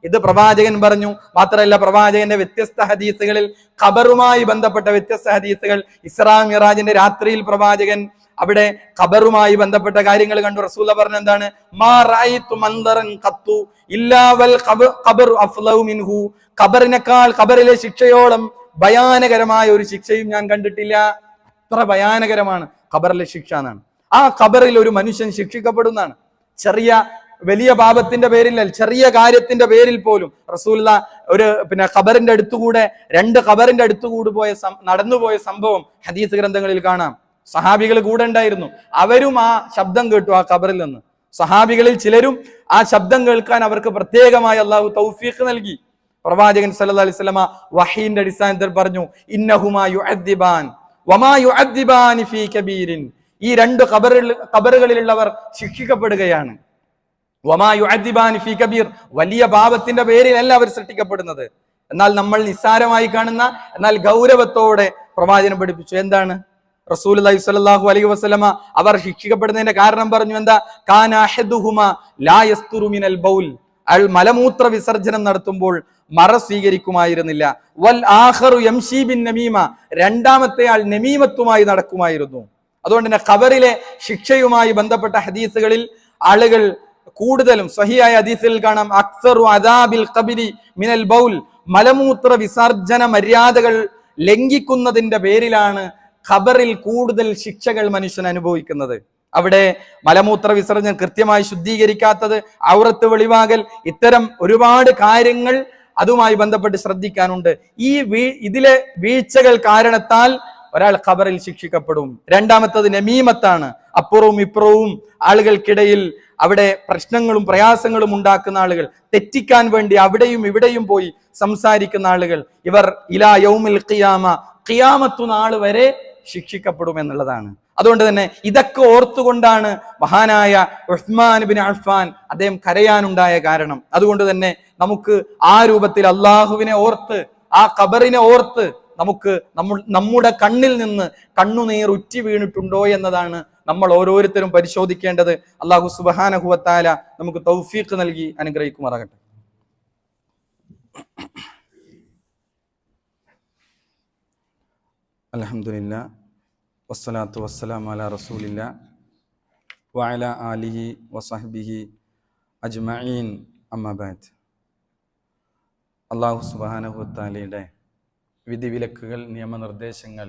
ഇത് പ്രവാചകൻ പറഞ്ഞു. മാത്രമല്ല പ്രവാചകന്റെ വ്യത്യസ്ത ഹദീസുകളിൽ ഖബറുമായി ബന്ധപ്പെട്ട വ്യത്യസ്ത ഹദീസുകൾ, ഇസ്രാ മിറാജിന്റെ രാത്രിയിൽ പ്രവാചകൻ അവിടെ ഖബറുമായി ബന്ധപ്പെട്ട കാര്യങ്ങൾ കണ്ടു. റസൂല പറഞ്ഞ എന്താണ്? മാ റഅയ്തു മൻദറൻ ഖത്തു ഇല്ലാ വൽ ഖബറു അഫ്ളഉ മിൻഹു, ഖബറിനേക്കാൾ ഖബറിലെ ശിക്ഷയോളം ഭയാനകരമായ ഒരു ശിക്ഷയും ഞാൻ കണ്ടിട്ടില്ല. അത്ര ഭയാനകരമാണ് ഖബറിലെ ശിക്ഷ എന്നാണ്. ആ ഖബറിൽ ഒരു മനുഷ്യൻ ശിക്ഷിക്കപ്പെടുന്നതാണ്. വലിയ പാപത്തിന്റെ പേരിൽ, ചെറിയ കാര്യത്തിന്റെ പേരിൽ പോലും റസൂലുള്ള ഒരു ഖബറിന്റെ അടുത്തുകൂടെ, 2 ഖബറിന്റെ അടുത്തുകൂടി നടന്നുപോയ സംഭവം ഹദീസ് ഗ്രന്ഥങ്ങളിൽ കാണാം. സഹാബികൾ കൂടെ ഉണ്ടായിരുന്നു. അവരും ആ ശബ്ദം കേട്ടു ആ ഖബറിൽ നിന്ന്. സഹാബികളിൽ ചിലരും ആ ശബ്ദം കേൾക്കാൻ അവർക്ക് പ്രത്യേകമായി അള്ളാഹു തൗഫീഖ് നൽകി. പ്രവാചകൻ സല്ലല്ലാഹു അലൈഹി വസല്ലമ വഹീന്റെ അടിസ്ഥാനത്തിൽ പറഞ്ഞു, ഇന്നഹുമാ യുഅദ്ദിബാൻ വമാ യുഅദ്ദിബാനി ഫീ കബീരിൻ. ഈ രണ്ട് ഖബറുകളിലുള്ളവർ ശിക്ഷിക്കപ്പെടുകയാണ്. വമാ യുഅദ്ദിബാനി ഫീ കബീർ, വലിയ പാപത്തിന്റെ പേരിലല്ല അവർ സൃഷ്ടിക്കപ്പെടുന്നത്. എന്നാൽ നമ്മൾ നിസ്സാരമായി കാണുന്ന, എന്നാൽ ഗൗരവത്തോടെ പ്രവാചകൻ പഠിപ്പിച്ചു. എന്താണ്? റസൂലുള്ളാഹി സ്വല്ലല്ലാഹു അലൈഹി വസല്ലമ അവർ ശിക്ഷിക്കപ്പെടുന്നതിന്റെ കാരണം പറഞ്ഞു. എന്താ? കാന അഹദുഹുമാ ലാ യസ്തുറു മിനൽ ബൗൽ, അയാൾ മലമൂത്ര വിസർജനം നടത്തുമ്പോൾ മറ സ്വീകരിക്കുമായിരുന്നില്ല. വൽ ആഖറു യംശി ബിൻ നമീമ, രണ്ടാമത്തെ ആൾ നമീമത്തുമായി നടക്കുമായിരുന്നു. അതുകൊണ്ട് തന്നെ ഖബറിലെ ശിക്ഷയുമായി ബന്ധപ്പെട്ട ഹദീസുകളിൽ ആളുകൾ കൂടുതലും സ്വഹിയായ ഹദീസുകളിൽ കാണാം, അക്സറു അദാബിൽ ഖബരി മിനൽ ബൗൽ, മലമൂത്ര വിസർജന മര്യാദകൾ ലംഘിക്കുന്നതിന്റെ പേരിലാണ് ഖബറിൽ കൂടുതൽ ശിക്ഷകൾ മനുഷ്യൻ അനുഭവിക്കുന്നത്. അവിടെ മലമൂത്ര വിസർജനം കൃത്യമായി ശുദ്ധീകരിക്കാത്തത്, ഔറത്ത് വെളിവാകൽ, ഇത്തരം ഒരുപാട് കാര്യങ്ങൾ അതുമായി ബന്ധപ്പെട്ട് ശ്രദ്ധിക്കാനുണ്ട്. ഇതിലെ വീഴ്ചകൾ കാരണത്താൽ ഒരാൾ ഖബറിൽ ശിക്ഷിക്കപ്പെടും. രണ്ടാമത്തത് നമീമത്താണ്. അപ്പുറവും ഇപ്പുറവും ആളുകൾക്കിടയിൽ അവിടെ പ്രശ്നങ്ങളും പ്രയാസങ്ങളും ഉണ്ടാക്കുന്ന ആളുകൾ, തെറ്റിക്കാൻ വേണ്ടി അവിടെയും ഇവിടെയും പോയി സംസാരിക്കുന്ന ആളുകൾ, ഇവർ ഇലാ യൗമിൽ ഖിയാമ, ഖിയാമത്തു നാൾ വരെ ശിക്ഷിക്കപ്പെടും എന്നുള്ളതാണ്. അതുകൊണ്ട് തന്നെ ഇതൊക്കെ ഓർത്തുകൊണ്ടാണ് മഹാനായ ഉസ്മാൻ ബിൻ അഫ്ഫാൻ അദ്ദേഹം കരയാനുണ്ടായ കാരണം. അതുകൊണ്ട് തന്നെ നമുക്ക് ആ രൂപത്തിൽ അള്ളാഹുവിനെ ഓർത്ത്, ആ ഖബറിനെ ഓർത്ത് നമുക്ക് നമ്മുടെ കണ്ണിൽ നിന്ന് കണ്ണുനീർ ഉറ്റി വീണിട്ടുണ്ടോ എന്നതാണ് നമ്മൾ ഓരോരുത്തരും പരിശോധിക്കേണ്ടത്. അള്ളാഹു സുബ്ഹാനഹു വ തആല നമുക്ക് തൗഫീഖ് നൽകി അനുഗ്രഹിക്കുമാറാകട്ടെ. അൽഹംദുലില്ലാ വസ്സലാത്തു വസ്സലാമു അലാ റസൂലില്ലാ വഅലാ ആലിഹി വസഹ്ബിഹി അജ്മഈൻ, അമ്മാ ബഅദ്. അല്ലാഹു സുബ്ഹാനഹു വ തആലയുടെ വിധിവിലക്കുകൾ, നിയമനിർദ്ദേശങ്ങൾ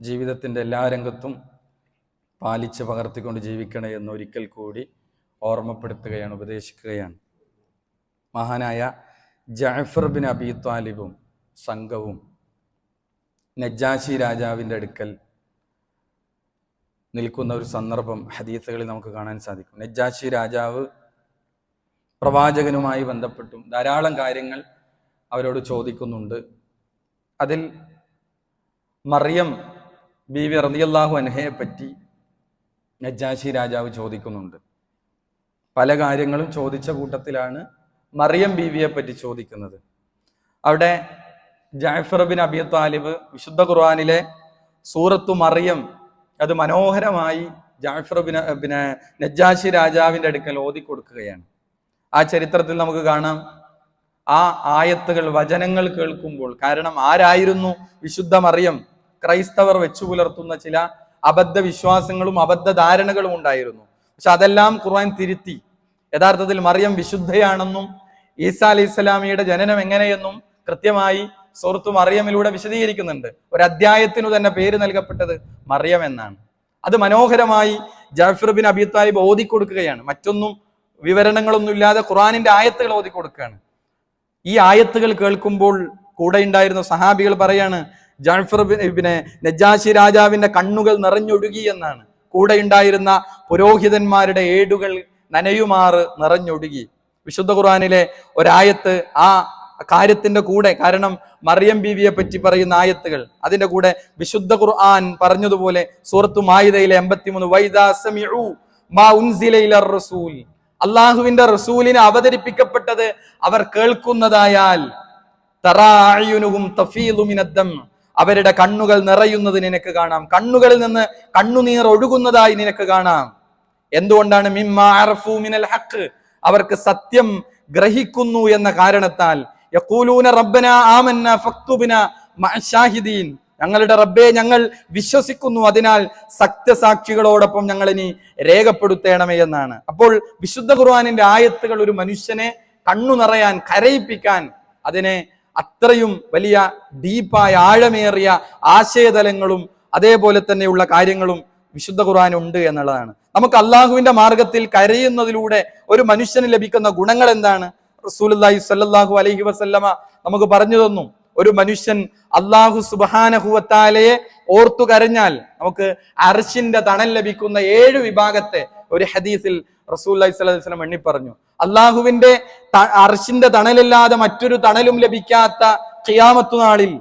ജീവിതത്തിൻ്റെ എല്ലാ രംഗത്തും പാലിച്ച് പകർത്തിക്കൊണ്ട് ജീവിക്കണേ എന്ന് ഒരിക്കൽ കൂടി ഓർമ്മപ്പെടുത്തുകയാണ്, ഉപദേശിക്കുകയാണ്. മഹാനായ ജഅഫർ ബിൻ അബീ ത്വാലിബും സംഘവും നജ്ജാശി രാജാവിൻ്റെ അടുക്കൽ നിൽക്കുന്ന ഒരു സന്ദർഭം ഹദീസുകളിൽ നമുക്ക് കാണാൻ സാധിക്കും. നജ്ജാശി രാജാവ് പ്രവാചകനുമായി ബന്ധപ്പെട്ടും ധാരാളം കാര്യങ്ങൾ അവരോട് ചോദിക്കുന്നുണ്ട്. അതിൽ മറിയം ബീവി റളിയല്ലാഹു അൻഹയെ പറ്റി നജ്ജാശി രാജാവ് ചോദിക്കുന്നുണ്ട്. പല കാര്യങ്ങളും ചോദിച്ച കൂട്ടത്തിലാണ് മറിയം ബീവിയെ പറ്റി ചോദിക്കുന്നത്. അവിടെ ജഅഫർ ബിൻ അബീ ത്വാലിബ് വിശുദ്ധ ഖുർആനിലെ സൂറത്തു മറിയം അത് മനോഹരമായി ജഅഫർ ബിൻ നജ്ജാശി രാജാവിൻ്റെ അടുക്കൽ ഓതി കൊടുക്കുകയാണ്. ആ ചരിത്രത്തിൽ നമുക്ക് കാണാം, ആ ആയത്തുകൾ, വചനങ്ങൾ കേൾക്കുമ്പോൾ, കാരണം ആരായിരുന്നു വിശുദ്ധ മറിയം? ക്രൈസ്തവർ വെച്ചു പുലർത്തുന്ന ചില അബദ്ധ വിശ്വാസങ്ങളും അബദ്ധ ധാരണകളും ഉണ്ടായിരുന്നു. പക്ഷെ അതെല്ലാം ഖുർആൻ തിരുത്തി. യഥാർത്ഥത്തിൽ മറിയം വിശുദ്ധയാണെന്നും ഈസാ അലൈഹി സ്വലാമിയുടെ ജനനം എങ്ങനെയെന്നും കൃത്യമായി സൂറത്തു മറിയമിലൂടെ വിശദീകരിക്കുന്നുണ്ട്. ഒരു അധ്യായത്തിനു തന്നെ പേര് നൽകപ്പെട്ടത് മറിയം എന്നാണ്. അത് മനോഹരമായി ജഅഫർ ബിൻ അബീ ത്വാലിബ് ഓതിക്കൊടുക്കുകയാണ്. മറ്റൊന്നും വിവരണങ്ങളൊന്നും ഇല്ലാതെ ഖുർആനിന്റെ ആയത്തുകൾ ഓതിക്കൊടുക്കുകയാണ്. ഈ ആയത്തുകൾ കേൾക്കുമ്പോൾ കൂടെ ഉണ്ടായിരുന്ന സഹാബികൾ പറയാണ്, ജഅഫർ ബിൻ നജ്ജാശി രാജാവിന്റെ കണ്ണുകൾ നിറഞ്ഞൊഴുകി എന്നാണ്. കൂടെ ഉണ്ടായിരുന്ന പുരോഹിതന്മാരുടെ ഏടുകൾ നനയുമാറ് നിറഞ്ഞൊഴുകി. വിശുദ്ധ ഖുർആനിലെ ഒരായത്ത് ആ കാര്യത്തിന്റെ കൂടെ, കാരണം മറിയം ബീവിയെ പറ്റി പറയുന്ന ആയത്തുകൾ, അതിന്റെ കൂടെ വിശുദ്ധ ഖുർആൻ പറഞ്ഞതുപോലെ സൂറത്തു മാഇദയിലെ 83 വൈദാ സമിഉ മാ ഉൻസില ഇലർ റസൂൽ, അള്ളാഹുവിന്റെ റസൂലിനെ അവതരിപ്പിക്കപ്പെട്ടത് അവർ കേൾക്കുന്നതായാൽ, തറാ അയുനുഹും തഫീദു മിനദ്ദം, അവരുടെ കണ്ണുകൾ നിറയുന്നത് നിനക്ക് കാണാം, കണ്ണുകളിൽ നിന്ന് കണ്ണുനീർ ഒഴുകുന്നതായി നിനക്ക് കാണാം. എന്തുകൊണ്ടാണ്? മിമ്മാ അറഫു മിനൽ ഹഖ്, അവർക്ക് സത്യം ഗ്രഹിക്കുന്നു എന്ന കാരണത്താൽ. യഖൂലൂന റബ്ബനാ ആമന്നാ ഫക്തുബ്നാ മഅശാഹിദീൻ, ഞങ്ങളുടെ റബ്ബേ ഞങ്ങൾ വിശ്വസിക്കുന്നു, അതിനാൽ സത്യസാക്ഷികളോടൊപ്പം ഞങ്ങൾ ഇനി രേഖപ്പെടുത്തേണമേ എന്നാണ്. അപ്പോൾ വിശുദ്ധ ഖുർആനിന്റെ ആയത്തുകൾ ഒരു മനുഷ്യനെ കണ്ണു നിറയാൻ, കരയിപ്പിക്കാൻ, അതിനെ അത്രയും വലിയ ഡീപ്പായ ആഴമേറിയ ആശയതലങ്ങളും അതേപോലെ തന്നെയുള്ള കാര്യങ്ങളും വിശുദ്ധ ഖുർആൻ ഉണ്ട് എന്നുള്ളതാണ്. നമുക്ക് അള്ളാഹുവിന്റെ മാർഗത്തിൽ കരയുന്നതിലൂടെ ഒരു മനുഷ്യന് ലഭിക്കുന്ന ഗുണങ്ങൾ എന്താണ്? റസൂലുള്ളാഹി സ്വല്ലല്ലാഹു അലൈഹി വസല്ലമ നമുക്ക് പറഞ്ഞു തന്നു. ഒരു മനുഷ്യൻ അല്ലാഹു സുബ്ഹാനഹു വ തആലയെ ഓർത്തു കരഞ്ഞാൽ നമുക്ക് അർശിന്റെ തണൽ ലഭിക്കുന്ന 7 വിഭാഗത്തെ ഒരു ഹദീസിൽ റസൂലുള്ളാഹി സ്വല്ലല്ലാഹു അലൈഹി വസല്ലം എണ്ണി പറഞ്ഞു, അള്ളാഹുവിന്റെ അർശിന്റെ തണലല്ലാതെ മറ്റൊരു തണലും ലഭിക്കാത്ത ഖിയാമത്ത് നാളിൽ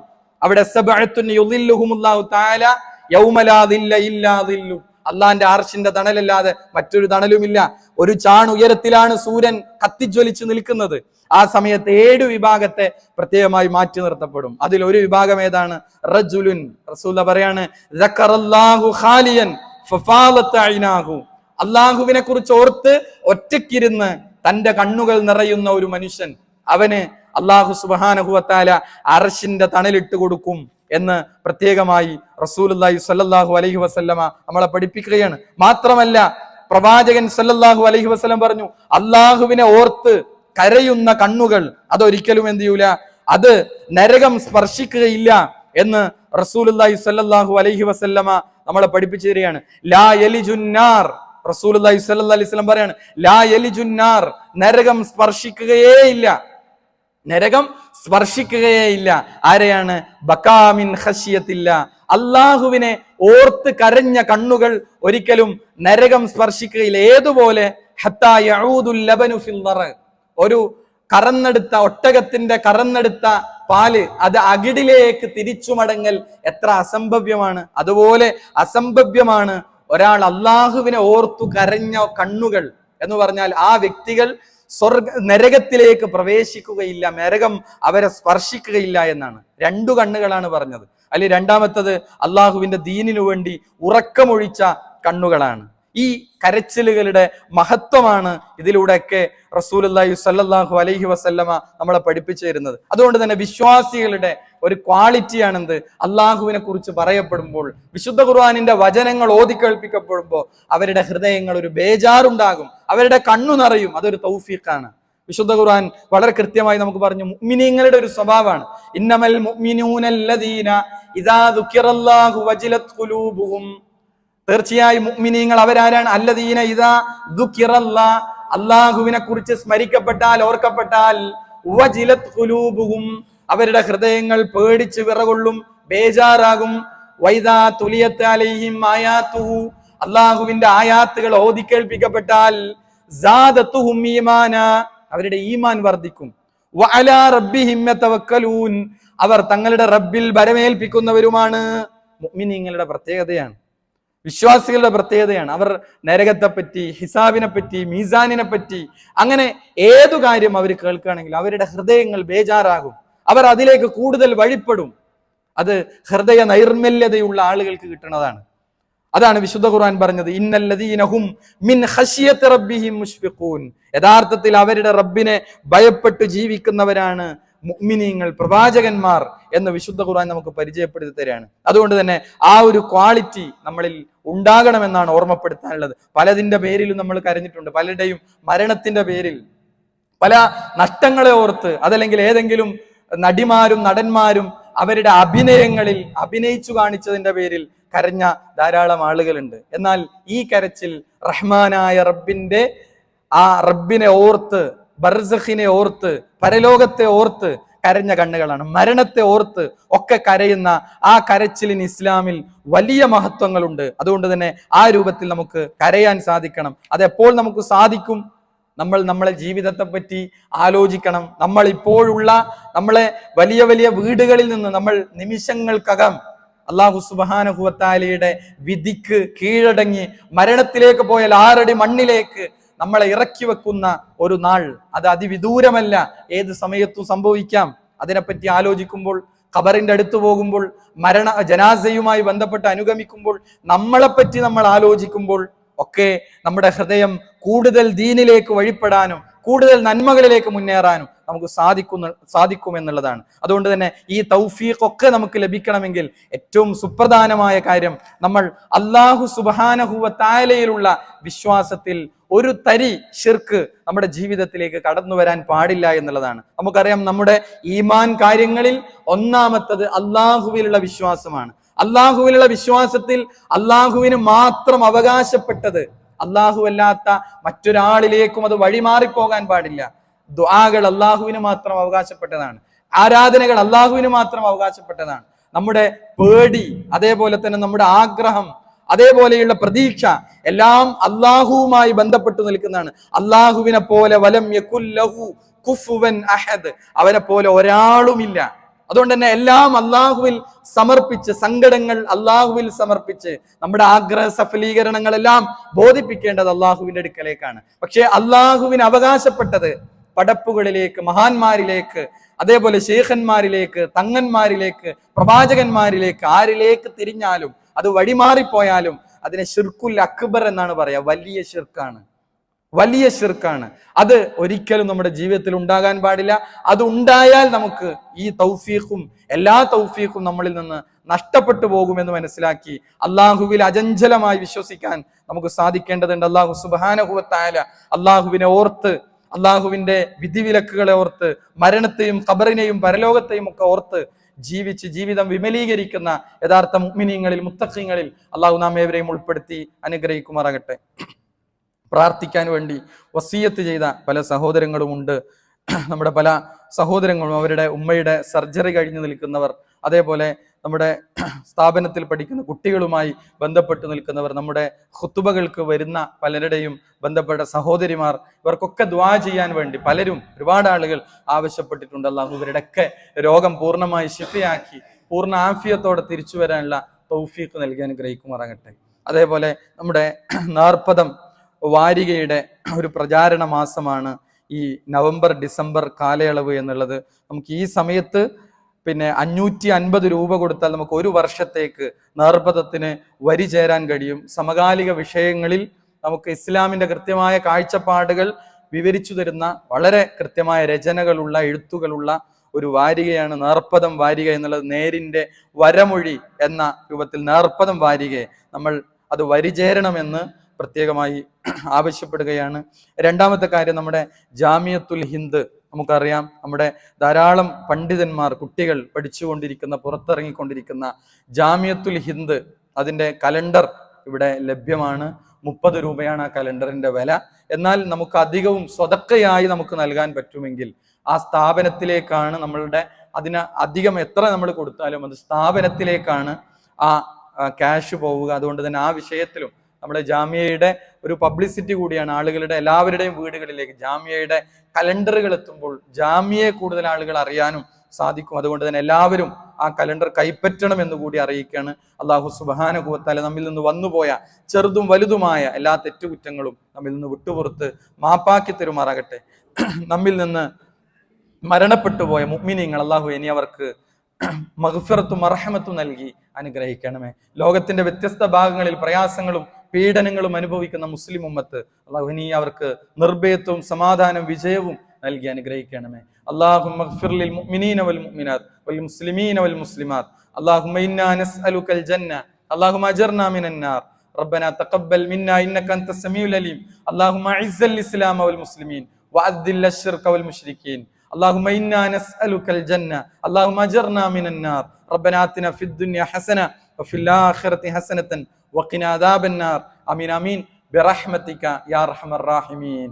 അവിടെ സബഅത്തുൻ യുളില്ലുഹുമുല്ലാഹു തആല യൗമ ലാ ദില്ല ഇല്ലാ ദില്ലു, അള്ളാന്റെ അർശിന്റെ തണലല്ലാതെ മറ്റൊരു തണലുമില്ല. ഒരു ഉയരത്തിലാണ് സൂര്യൻ കത്തിജ്വലിച്ച് നിൽക്കുന്നത്. ആ സമയത്ത് 7 വിഭാഗത്തെ പ്രത്യേകമായി മാറ്റി നിർത്തപ്പെടും. അതിൽ ഒരു വിഭാഗം ഏതാണ്? റജുലുൻ, റസൂൽ പറയാണ്, ദക്കറല്ലാഹു ഖാലിയൻ ഫഫാലത ഐനാഹു, അള്ളാഹുവിനെ കുറിച്ച് ഓർത്ത് ഒറ്റക്കിരുന്ന് തന്റെ കണ്ണുകൾ നിറയുന്ന ഒരു മനുഷ്യൻ, അവന് അള്ളാഹു സുബ്ഹാനഹു വ തആല അർശിന്റെ തണലിട്ട് കൊടുക്കും എന്ന് പ്രത്യേകമായി റസൂലുള്ളാഹി സ്വല്ലല്ലാഹു അലൈഹി വസല്ലമ നമ്മളെ പഠിപ്പിക്കുകയാണ്. മാത്രമല്ല പ്രവാചകൻ സ്വല്ലല്ലാഹു അലൈഹി വസല്ലം പറഞ്ഞു, അള്ളാഹുവിനെ ഓർത്ത് കരയുന്ന കണ്ണുകൾ അതൊരിക്കലും എന്ത് ചെയ്യൂല, അത് നരകം സ്പർശിക്കുകയില്ല എന്ന് റസൂലുള്ളാഹി സ്വല്ലല്ലാഹു അലൈഹി വസല്ലമ നമ്മളെ പഠിപ്പിച്ചു തരികയാണ്. ലാ യലിജുന്നാർ, റസൂലുള്ളാഹി സ്വല്ലല്ലാഹു അലൈഹി വസല്ലം പറയാണ്, ലാ യലിജുന്നാർ, നരകം സ്പർശിക്കുകയേയില്ല, നരകം സ്പർശിക്കുകയേയില്ല. ആരെയാണ്? ബകാമിൻ ഖശിയത്തില്ല, അള്ളാഹുവിനെ ഓർത്ത് കരഞ്ഞ കണ്ണുകൾ ഒരിക്കലും നരകം സ്പർശിക്കുകയില്ല. ഏതുപോലെ ഹത്താ യഊദുൽ ലബനു ഫിൽ ദറ, ഒരു കറന്നെടുത്ത ഒട്ടകത്തിന്റെ കറന്നെടുത്ത പാല് അത് അകിടിലേക്ക് തിരിച്ചു മടങ്ങൽ എത്ര അസംഭവ്യമാണ്. അതുപോലെ അസംഭവ്യമാണ് ഒരാൾ അള്ളാഹുവിനെ ഓർത്തു കരഞ്ഞ കണ്ണുകൾ എന്ന് പറഞ്ഞാൽ ആ വ്യക്തികൾ നരകത്തിലേക്ക് പ്രവേശിക്കുകയില്ല, നരകം അവരെ സ്പർശിക്കുകയില്ല എന്നാണ്. 2 കണ്ണുകളാണ് പറഞ്ഞത്. അല്ലെങ്കിൽ രണ്ടാമത്തത് അള്ളാഹുവിന്റെ ദീനിനു വേണ്ടി ഉറക്കമൊഴിച്ച കണ്ണുകളാണ്. ഈ കരച്ചിലുകളുടെ മഹത്വമാണ് ഇതിലൂടെയൊക്കെ റസൂലുള്ളാഹി സ്വല്ലല്ലാഹു അലൈഹി വസല്ലമ നമ്മളെ പഠിപ്പിച്ചു തരുന്നത്. അതുകൊണ്ട് തന്നെ വിശ്വാസികളുടെ ഒരു ക്വാളിറ്റിയാണെന്ത്? അള്ളാഹുവിനെ കുറിച്ച് പറയപ്പെടുമ്പോൾ, വിശുദ്ധ ഖുർആനിന്റെ വചനങ്ങൾ ഓതിക്കേൾപ്പിക്കപ്പെടുമ്പോൾ അവരുടെ ഹൃദയങ്ങൾ ഒരു ബേജാറുണ്ടാകും, അവരുടെ കണ്ണു നിറയും. അതൊരു തൗഫീഖാണ്. വിശുദ്ധ ഖുർആൻ വളരെ കൃത്യമായി നമുക്ക് പറഞ്ഞു, മുഅ്മിനീങ്ങളുടെ ഒരു സ്വഭാവമാണ്. ഇന്നമൽ മുഅ്മിനൂനല്ലദീന ഇദാ ദുകിറല്ലാഹു വജിലത് ഖുലൂബുഹും, തീർച്ചയായും മുഅ്മിനീങ്ങൾ അവരാരാണ്? അല്ലദീന ഇദാ ദുകിറല്ലാ, അല്ലാഹുവിനെ കുറിച്ച് സ്മരിക്കപ്പെട്ടാൽ, ഓർക്കപ്പെട്ടാൽ, വജിലത് ഖുലൂബുഹും, അവരുടെ ഹൃദയങ്ങൾ പേടിച്ച് വിറകൊള്ളും, ബേജാറാകും. വൈദാ തുലിയത് അലൈഹിം ആയാതുഹു, അല്ലാഹുവിന്റെ ആയാത്തുകൾ ഓതിക്കേൾപ്പിക്കപ്പെട്ടാൽ, സാദതുഹും ഈമാനാ, അവരുടെ ഈമാൻ വർദ്ധിക്കും. വഅലാ റബ്ബിഹിം യതവക്കലൂൻ, അവർ തങ്ങളുടെ റബ്ബിൽ ഭരമേൽപ്പിക്കുന്നവരുമാണ്. മുഅ്മിനീങ്ങളുടെ പ്രത്യേകതയാണ്, വിശ്വാസികളുടെ പ്രത്യേകതയാണ്. അവർ നരകത്തെപ്പറ്റി, ഹിസാബിനെ പറ്റി, മീസാനിനെ പറ്റി, അങ്ങനെ ഏതു കാര്യം അവർ കേൾക്കുകയാണെങ്കിൽ അവരുടെ ഹൃദയങ്ങൾ ബേജാറാകും, അവർ അതിലേക്ക് കൂടുതൽ വഴിപ്പെടും. അത് ഹൃദയ നൈർമല്യതയുള്ള ആളുകൾക്ക് കിട്ടുന്നതാണ്. അതാണ് വിശുദ്ധ ഖുർആൻ പറഞ്ഞത്, ഇന്നല്ലദീനഹും മിൻ ഖശിയത്തി റബ്ബിഹിം മുശ്ഫിഖൂൻ, യഥാർത്ഥത്തിൽ അവരുടെ റബ്ബിനെ ഭയപ്പെട്ട് ജീവിക്കുന്നവരാണ് മുഅ്മിനീങ്ങൾ, പ്രവാചകന്മാർ എന്ന് വിശുദ്ധ ഖുർആൻ നമുക്ക് പരിചയപ്പെടുത്തി തരികയാണ്. അതുകൊണ്ട് തന്നെ ആ ഒരു ക്വാളിറ്റി നമ്മളിൽ ഉണ്ടാകണമെന്നാണ് ഓർമ്മപ്പെടുത്താനുള്ളത്. പലതിന്റെ പേരിലും നമ്മൾ കരഞ്ഞിട്ടുണ്ട്, പലരുടെയും മരണത്തിന്റെ പേരിൽ, പല നഷ്ടങ്ങളെ ഓർത്ത്, അതല്ലെങ്കിൽ ഏതെങ്കിലും നടിമാരും നടന്മാരും അവരുടെ അഭിനയങ്ങളിൽ അഭിനയിച്ചു കാണിച്ചതിന്റെ പേരിൽ കരഞ്ഞ ധാരാളം ആളുകളുണ്ട്. എന്നാൽ ഈ കരച്ചിൽ റഹ്മാനായ റബ്ബിന്റെ ആ റബ്ബിനെ ഓർത്ത്, ബർസഖിനെ ഓർത്ത്, പരലോകത്തെ ഓർത്ത് കരഞ്ഞ കണ്ണുകളാണ്. മരണത്തെ ഓർത്ത് ഒക്കെ കരയുന്ന ആ കരച്ചിലിന് ഇസ്ലാമിൽ വലിയ മഹത്വങ്ങളുണ്ട്. അതുകൊണ്ട് തന്നെ ആ രൂപത്തിൽ നമുക്ക് കരയാൻ സാധിക്കണം. അതെപ്പോൾ നമുക്ക് സാധിക്കും? നമ്മളെ ജീവിതത്തെ പറ്റി ആലോചിക്കണം. നമ്മൾ ഇപ്പോഴുള്ള നമ്മളെ വലിയ വലിയ വീടുകളിൽ നിന്ന് നമ്മൾ നിമിഷങ്ങൾക്കകം അല്ലാഹു സുബ്ഹാനഹു വ തആലയുടെ വിധിക്ക് കീഴടങ്ങി മരണത്തിലേക്ക് പോയാൽ 6 അടി മണ്ണിലേക്ക് നമ്മളെ ഇറക്കി വെക്കുന്ന ഒരു നാൾ, അത് അതിവിദൂരമല്ല, ഏത് സമയത്തും സംഭവിക്കാം. അതിനെപ്പറ്റി ആലോചിക്കുമ്പോൾ, ഖബറിന്റെ അടുത്ത് പോകുമ്പോൾ, ജനാസയുമായി ബന്ധപ്പെട്ട് അനുഗമിക്കുമ്പോൾ, നമ്മളെപ്പറ്റി നമ്മൾ ആലോചിക്കുമ്പോൾ ഒക്കെ നമ്മുടെ ഹൃദയം കൂടുതൽ ദീനിലേക്ക് വഴിപ്പെടാനും കൂടുതൽ നന്മകളിലേക്ക് മുന്നേറാനും നമുക്ക് സാധിക്കുമെന്നുള്ളതാണ്. അതുകൊണ്ട് തന്നെ ഈ തൗഫീഖ് ഒക്കെ നമുക്ക് ലഭിക്കണമെങ്കിൽ ഏറ്റവും സുപ്രധാനമായ കാര്യം, നമ്മൾ അല്ലാഹു സുബ്ഹാനഹു വ തആലയിലുള്ള വിശ്വാസത്തിൽ ഒരു തരി ശിർക്ക് നമ്മുടെ ജീവിതത്തിലേക്ക് കടന്നു വരാൻ പാടില്ല എന്നുള്ളതാണ്. നമുക്കറിയാം, നമ്മുടെ ഈമാൻ കാര്യങ്ങളിൽ ഒന്നാമത്തത് അല്ലാഹുവിലുള്ള വിശ്വാസമാണ്. അല്ലാഹുവിലുള്ള വിശ്വാസത്തിൽ അല്ലാഹുവിന് മാത്രം അവകാശപ്പെട്ടത്, അല്ലാഹു അല്ലാത്ത മറ്റൊരാളിലേക്കും അത് വഴിമാറിപ്പോകാൻ പാടില്ല. ദുആകൾ അല്ലാഹുവിന് മാത്രം അവകാശപ്പെട്ടതാണ്, ആരാധനകൾ അല്ലാഹുവിന് മാത്രം അവകാശപ്പെട്ടതാണ്. നമ്മുടെ പേടി, അതേപോലെ തന്നെ നമ്മുടെ ആഗ്രഹം അതേപോലെയുള്ള പ്രതീക്ഷ എല്ലാം അള്ളാഹുവുമായി ബന്ധപ്പെട്ടു നിൽക്കുന്നതാണ്. അള്ളാഹുവിനെ പോലെ വലം യകുല്ലഹു കുഫുവൻ അഹദ്, അവനെ പോലെ ഒരാളുമില്ല. അതുകൊണ്ട് തന്നെ എല്ലാം അള്ളാഹുവിൽ സമർപ്പിച്ച്, സങ്കടങ്ങൾ അള്ളാഹുവിൽ സമർപ്പിച്ച്, നമ്മുടെ ആഗ്രഹ സഫലീകരണങ്ങളെല്ലാം ബോധിപ്പിക്കേണ്ടത് അള്ളാഹുവിന്റെ അടുക്കലേക്കാണ്. പക്ഷെ അള്ളാഹുവിന് അവകാശപ്പെട്ടത് പടപ്പുകളിലേക്ക്, മഹാന്മാരിലേക്ക്, അതേപോലെ ശേഖന്മാരിലേക്ക്, തങ്ങന്മാരിലേക്ക്, പ്രവാചകന്മാരിലേക്ക്, ആരിലേക്ക് തിരിഞ്ഞാലും അത് വഴിമാറിപ്പോയാലും അതിനെ ഷിർക്കുൽ അക്ബർ എന്നാണ് പറയാ. വലിയ ഷിർക്കാണ്, വലിയ ഷിർക്കാണ്. അത് ഒരിക്കലും നമ്മുടെ ജീവിതത്തിൽ ഉണ്ടാകാൻ പാടില്ല. അത് ഉണ്ടായാൽ നമുക്ക് ഈ തൗഫീഖും എല്ലാ തൗഫീഖും നമ്മളിൽ നിന്ന് നഷ്ടപ്പെട്ടു പോകുമെന്ന് മനസ്സിലാക്കി അള്ളാഹുവിൽ അചഞ്ചലമായി വിശ്വസിക്കാൻ നമുക്ക് സാധിക്കേണ്ടതുണ്ട്. അള്ളാഹു സുബ്ഹാനഹു വ തആല അള്ളാഹുവിനെ ഓർത്ത്, അള്ളാഹുവിന്റെ വിധിവിലക്കുകളെ ഓർത്ത്, മരണത്തെയും ഖബറിനെയും പരലോകത്തെയും ഒക്കെ ഓർത്ത് ജീവിച്ച് ജീവിതം വിമലീകരിക്കുന്ന യഥാർത്ഥ മുഅ്മിനീങ്ങളിൽ, മുത്തഖീങ്ങളിൽ അള്ളാഹു നാം ഏവരെയും ഉൾപ്പെടുത്തി അനുഗ്രഹിക്കുമാറാകട്ടെ. പ്രാർത്ഥിക്കാൻ വേണ്ടി വസിയത്ത് ചെയ്ത പല സഹോദരങ്ങളുമുണ്ട്. നമ്മുടെ പല സഹോദരങ്ങളും അവരുടെ ഉമ്മയുടെ സർജറി കഴിഞ്ഞു നിൽക്കുന്നവർ, അതേപോലെ നമ്മുടെ സ്ഥാപനത്തിൽ പഠിക്കുന്ന കുട്ടികളുമായി ബന്ധപ്പെട്ട് നിൽക്കുന്നവർ, നമ്മുടെ ഖുത്തുബകൾക്ക് വരുന്ന പലരുടെയും ബന്ധപ്പെട്ട സഹോദരിമാർ, ഇവർക്കൊക്കെ ദുആ ചെയ്യാൻ വേണ്ടി പലരും, ഒരുപാട് ആളുകൾ ആവശ്യപ്പെട്ടിട്ടുണ്ട്. അല്ലാഹു ഇവരുടെയൊക്കെ രോഗം പൂർണ്ണമായി ശിഫയാക്കി പൂർണ്ണ ആഫിയത്തോടെ തിരിച്ചു വരാനുള്ള തൗഫീഖ് നൽകി അനുഗ്രഹിക്കുമാറാകട്ടെ. അതേപോലെ നമ്മുടെ 40 വാരികയുടെ ഒരു പ്രചാരണ മാസമാണ് ഈ നവംബർ ഡിസംബർ കാലയളവ് എന്നുള്ളത്. നമുക്ക് ഈ സമയത്ത് 550 രൂപ കൊടുത്താൽ നമുക്ക് ഒരു വർഷത്തേക്ക് നേർപഥത്തിന് വരി ചേരാൻ കഴിയും. സമകാലിക വിഷയങ്ങളിൽ നമുക്ക് ഇസ്ലാമിന്റെ കൃത്യമായ കാഴ്ചപ്പാടുകൾ വിവരിച്ചു തരുന്ന വളരെ കൃത്യമായ രചനകളുള്ള, എഴുത്തുകളുള്ള ഒരു വാരികയാണ് നേർപ്പദം വാരിക എന്നുള്ളത്. നേരിന്റെ വരമൊഴി എന്ന രൂപത്തിൽ നേർപ്പദം വാരികയെ നമ്മൾ അത് വരിചേരണമെന്ന് പ്രത്യേകമായി ആവശ്യപ്പെടുകയാണ്. രണ്ടാമത്തെ കാര്യം, നമ്മുടെ ജാമിയത്തുൽ ഹിന്ദ്, നമുക്കറിയാം നമ്മുടെ ധാരാളം പണ്ഡിതന്മാർ, കുട്ടികൾ പഠിച്ചുകൊണ്ടിരിക്കുന്ന, പുറത്തിറങ്ങിക്കൊണ്ടിരിക്കുന്ന ജാമിയത്തുൽ ഹിന്ദ്, അതിൻ്റെ കലണ്ടർ ഇവിടെ ലഭ്യമാണ്. 30 രൂപയാണ് ആ കലണ്ടറിന്റെ വില. എന്നാൽ നമുക്ക് അധികവും സ്വതക്കയായി നമുക്ക് നൽകാൻ പറ്റുമെങ്കിൽ ആ സ്ഥാപനത്തിലേക്കാണ് നമ്മളുടെ, അതിന് അധികം എത്ര നമ്മൾ കൊടുത്താലും അത് സ്ഥാപനത്തിലേക്കാണ് ആ ക്യാഷ് പോവുക. അതുകൊണ്ട് തന്നെ ആ വിഷയത്തിലും നമ്മുടെ ജാമിയയുടെ ഒരു പബ്ലിസിറ്റി കൂടിയാണ്. ആളുകളുടെ എല്ലാവരുടെയും വീടുകളിലേക്ക് ജാമിയയുടെ കലണ്ടറുകൾ എത്തുമ്പോൾ ജാമിയയെ കൂടുതൽ ആളുകൾ അറിയാനും സാധിക്കും. അതുകൊണ്ട് തന്നെ എല്ലാവരും ആ കലണ്ടർ കൈപ്പറ്റണം എന്ന് കൂടി അറിയിക്കുകയാണ്. അള്ളാഹു സുബ്ഹാനഹു വ തആല നമ്മിൽ നിന്ന് വന്നുപോയ ചെറുതും വലുതുമായ എല്ലാ തെറ്റുകുറ്റങ്ങളും നമ്മിൽ നിന്ന് വിട്ടുപുറത്ത് മാപ്പാക്കി തരുമാറാകട്ടെ. നമ്മിൽ നിന്ന് മരണപ്പെട്ടു പോയ മുഅ്മിനീങ്ങൾ അള്ളാഹു ഇനി അവർക്ക് മഗ്ഫിറത്തും മർഹമത്തും നൽകി അനുഗ്രഹിക്കണമേ. ലോകത്തിന്റെ വ്യത്യസ്ത ഭാഗങ്ങളിൽ പ്രയാസങ്ങളും പീഡനങ്ങളും അനുഭവിക്കുന്ന മുസ്ലിം ഉമ്മത്ത് അള്ളാഹു ഇനി അവർക്ക് നിർഭയത്വവും സമാധാനവും വിജയവും നൽകി അനുഗ്രഹിക്കണമേ. അല്ലാഹുമ്മ ഗ്ഫിർ ലിൽ മുഅ്മിനീന വൽ മുഅ്മിനാത്ത് വൽ മുസ്ലിമീന വൽ മുസ്ലിമാത്ത്. അല്ലാഹുമ്മ ഇന്നാ നസ്അലുകൽ ജന്ന. അല്ലാഹുമ്മ അജിർനാ മിനൻ നാർ. റബ്ബനാ തഖബ്ബൽ മിന്നാ ഇന്നക അൻതസ് സമീഉൽ അലീം. അല്ലാഹുമ്മ അഇസ്സൽ ഇസ്ലാമ വൽ മുസ്ലിമീൻ വഅദ്ദിൽ അശ്ശിർക വൽ മുശ്രിക്കീൻ. اللهم إنا نسألك الجنة. اللهم أجرنا من النار. ربنا آتنا في الدنيا حسنة وفي الآخرة حسنة وقنا عذاب النار. آمين آمين برحمتك يا أرحم الراحمين.